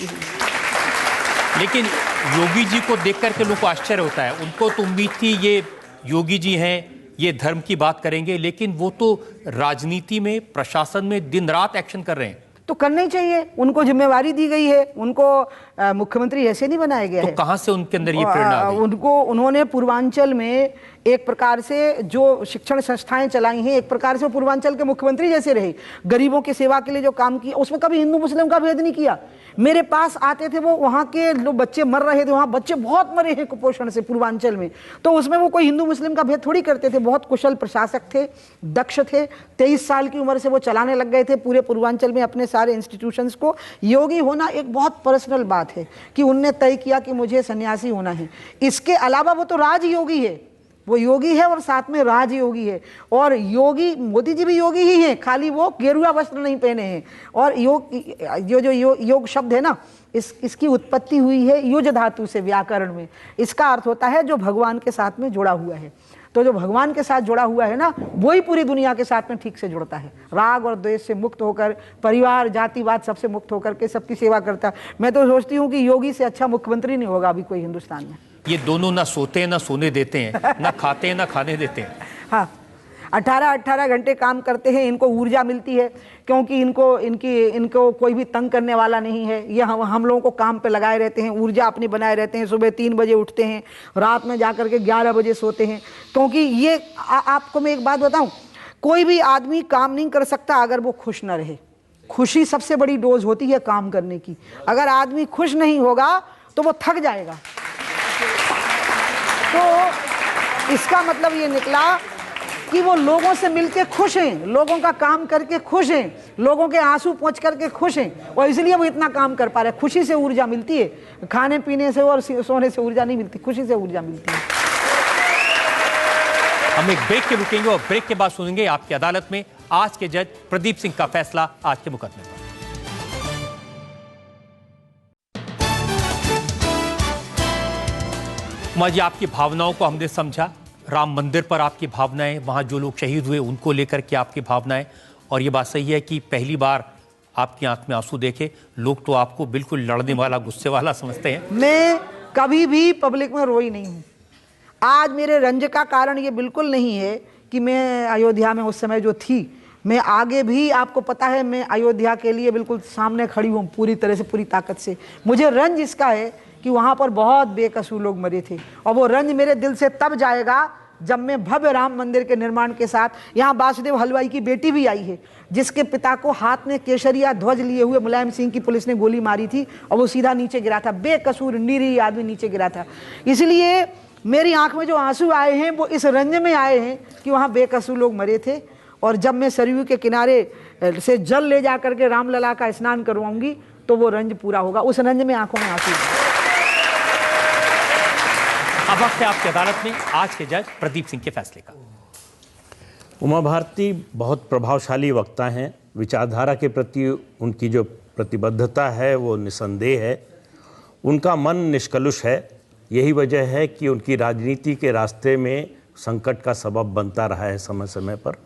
लेकिन योगी जी को देख करके लोगों को आश्चर्य होता है, उनको तो उम्मीद थी ये योगी जी हैं, ये धर्म की बात करेंगे, लेकिन वो तो राजनीति में, प्रशासन में दिन रात एक्शन कर रहे हैं। तो करना ही चाहिए, उनको जिम्मेवारी दी गई है, उनको मुख्यमंत्री ऐसे नहीं बनाया गया है। तो कहां से उनके अंदर ये प्रेरणा आ गई? उन्होंने पूर्वांचल में एक प्रकार से जो शिक्षण संस्थाएं चलाई हैं, एक प्रकार से पूर्वांचल के मुख्यमंत्री जैसे रहे, गरीबों की सेवा के लिए जो काम किया, उसमें कभी हिंदू मुस्लिम का भेद नहीं किया। मेरे पास आते थे वो, वहाँ के जो बच्चे मर रहे थे, वहाँ बच्चे बहुत मरे हैं कुपोषण से पूर्वांचल में, तो उसमें वो कोई हिंदू मुस्लिम का भेद थोड़ी करते थे। बहुत कुशल प्रशासक थे, दक्ष थे, 23 साल की उम्र से वो चलाने लग गए थे पूरे पूर्वांचल में अपने सारे इंस्टीट्यूशंस को। योगी होना एक बहुत पर्सनल बात है कि उनने तय किया कि मुझे सन्यासी होना है। इसके अलावा वो तो राजयोगी है, वो योगी है और साथ में राजयोगी है। और योगी, मोदी जी भी योगी ही हैं, खाली वो गेरुआ वस्त्र नहीं पहने हैं। और योग शब्द है ना, इसकी उत्पत्ति हुई है युज धातु से व्याकरण में। इसका अर्थ होता है जो भगवान के साथ में जुड़ा हुआ है। तो जो भगवान के साथ जुड़ा हुआ है ना, वही पूरी दुनिया के साथ में ठीक से जुड़ता है, राग और द्वेष से मुक्त होकर, परिवार जातिवाद सबसे मुक्त होकर के सबकी सेवा करता है। मैं तो सोचती हूँ कि योगी से अच्छा मुख्यमंत्री नहीं होगा अभी कोई हिंदुस्तान में। ये दोनों ना सोते हैं ना सोने देते हैं, ना खाते हैं ना खाने देते हैं। हाँ, 18 घंटे काम करते हैं, इनको ऊर्जा मिलती है क्योंकि इनको कोई भी तंग करने वाला नहीं है। ये हम लोगों को काम पे लगाए रहते हैं, ऊर्जा अपनी बनाए रहते हैं। सुबह 3 बजे उठते हैं, रात में जाकर के 11 बजे सोते हैं। क्योंकि ये आपको मैं एक बात बताऊं, कोई भी आदमी काम नहीं कर सकता अगर वो खुश न रहे। खुशी सबसे बड़ी डोज होती है काम करने की। अगर आदमी खुश नहीं होगा तो वो थक जाएगा। तो इसका मतलब ये निकला कि वो लोगों से मिलके खुश हैं, लोगों का काम करके खुश हैं, लोगों के आंसू पोंछ करके खुश हैं, और इसलिए वो इतना काम कर पा रहे हैं। खुशी से ऊर्जा मिलती है, खाने पीने से और सोने से ऊर्जा नहीं मिलती, खुशी से ऊर्जा मिलती है। हम एक ब्रेक के रुकेंगे और ब्रेक के बाद सुनेंगे आपकी अदालत में आज के जज प्रदीप सिंह का फैसला आज के मुकदमे पर। उमा जी, आपकी भावनाओं को हमने समझा, राम मंदिर पर आपकी भावनाएं, वहां जो लोग शहीद हुए उनको लेकर के आपकी भावनाएं, और ये बात सही है कि पहली बार आपकी आंख में आंसू देखे लोग तो आपको बिल्कुल लड़ने वाला, गुस्से वाला समझते हैं। मैं कभी भी पब्लिक में रोई नहीं हूँ। आज मेरे रंज का कारण ये बिल्कुल नहीं है कि मैं अयोध्या में उस समय जो थी, मैं आगे भी, आपको पता है, मैं अयोध्या के लिए बिल्कुल सामने खड़ी हूँ पूरी तरह से, पूरी ताकत से। मुझे रंज इसका है कि वहाँ पर बहुत बेकसूर लोग मरे थे, और वो रंज मेरे दिल से तब जाएगा जब मैं भव्य राम मंदिर के निर्माण के साथ, यहाँ वासुदेव हलवाई की बेटी भी आई है जिसके पिता को हाथ में केसरिया ध्वज लिए हुए मुलायम सिंह की पुलिस ने गोली मारी थी और वो सीधा नीचे गिरा था, बेकसूर निरीह आदमी नीचे गिरा था। इसलिए मेरी आंख में जो आंसू आए हैं वो इस रंज में आए हैं कि वहाँ बेकसूर लोग मरे थे, और जब मैं सरयू के किनारे से जल ले जा करके रामलला का स्नान करवाऊंगी तो वो रंज पूरा होगा। उस रंज में आंखों में आंसू। अब वक्त है आपकी अदालत में आज के जज प्रदीप सिंह के फैसले का। उमा भारती बहुत प्रभावशाली वक्ता हैं, विचारधारा के प्रति उनकी जो प्रतिबद्धता है वो निसंदेह है, उनका मन निष्कलुष है। यही वजह है कि उनकी राजनीति के रास्ते में संकट का सबब बनता रहा है समय समय पर।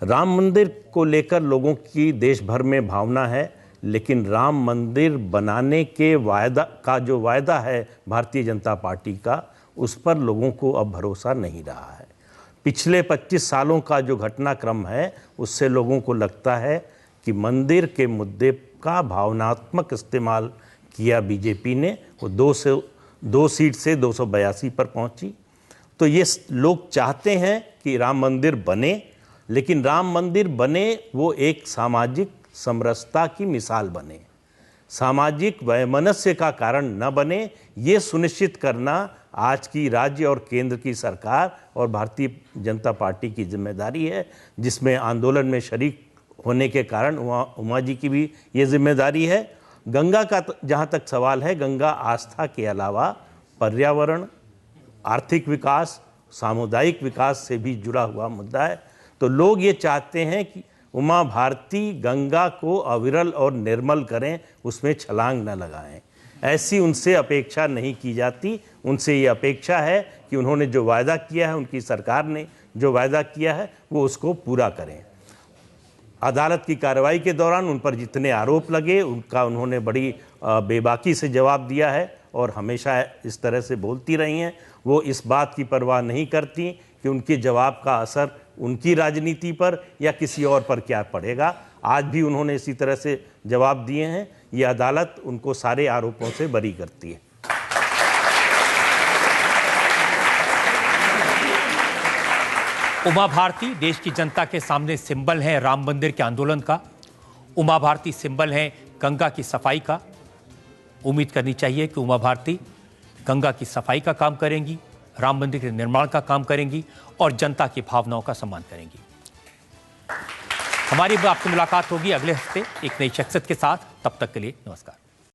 राम मंदिर को लेकर लोगों की देश भर में भावना है, लेकिन राम मंदिर बनाने के जो वायदा है भारतीय जनता पार्टी का, उस पर लोगों को अब भरोसा नहीं रहा है। पिछले 25 सालों का जो घटनाक्रम है उससे लोगों को लगता है कि मंदिर के मुद्दे का भावनात्मक इस्तेमाल किया बीजेपी ने, वो 2 सीट से 282 पर पहुंची। तो ये लोग चाहते हैं कि राम मंदिर बने, लेकिन राम मंदिर बने वो एक सामाजिक समरसता की मिसाल बने, सामाजिक वैमनस्य का कारण न बने, ये सुनिश्चित करना आज की राज्य और केंद्र की सरकार और भारतीय जनता पार्टी की जिम्मेदारी है, जिसमें आंदोलन में शरीक होने के कारण उमा जी की भी ये जिम्मेदारी है। गंगा का जहाँ तक सवाल है, गंगा आस्था के अलावा पर्यावरण, आर्थिक विकास, सामुदायिक विकास से भी जुड़ा हुआ मुद्दा है। तो लोग ये चाहते हैं कि उमा भारती गंगा को अविरल और निर्मल करें, उसमें छलांग न लगाएं। ऐसी उनसे अपेक्षा नहीं की जाती। उनसे ये अपेक्षा है कि उन्होंने जो वायदा किया है, उनकी सरकार ने जो वायदा किया है, वो उसको पूरा करें। अदालत की कार्रवाई के दौरान उन पर जितने आरोप लगे उनका उन्होंने बड़ी बेबाकी से जवाब दिया है और हमेशा इस तरह से बोलती रही हैं। वो इस बात की परवाह नहीं करती कि उनके जवाब का असर उनकी राजनीति पर या किसी और पर क्या पड़ेगा। आज भी उन्होंने इसी तरह से जवाब दिए हैं। ये अदालत उनको सारे आरोपों से बरी करती है। उमा भारती देश की जनता के सामने सिंबल है राम मंदिर के आंदोलन का। उमा भारती सिंबल है गंगा की सफाई का। उम्मीद करनी चाहिए कि उमा भारती गंगा की सफाई का काम करेंगी, राम मंदिर के निर्माण का काम करेंगी और जनता की भावनाओं का सम्मान करेंगी। हमारी आपसे मुलाकात होगी अगले हफ्ते एक नई शख्सियत के साथ। तब तक के लिए नमस्कार।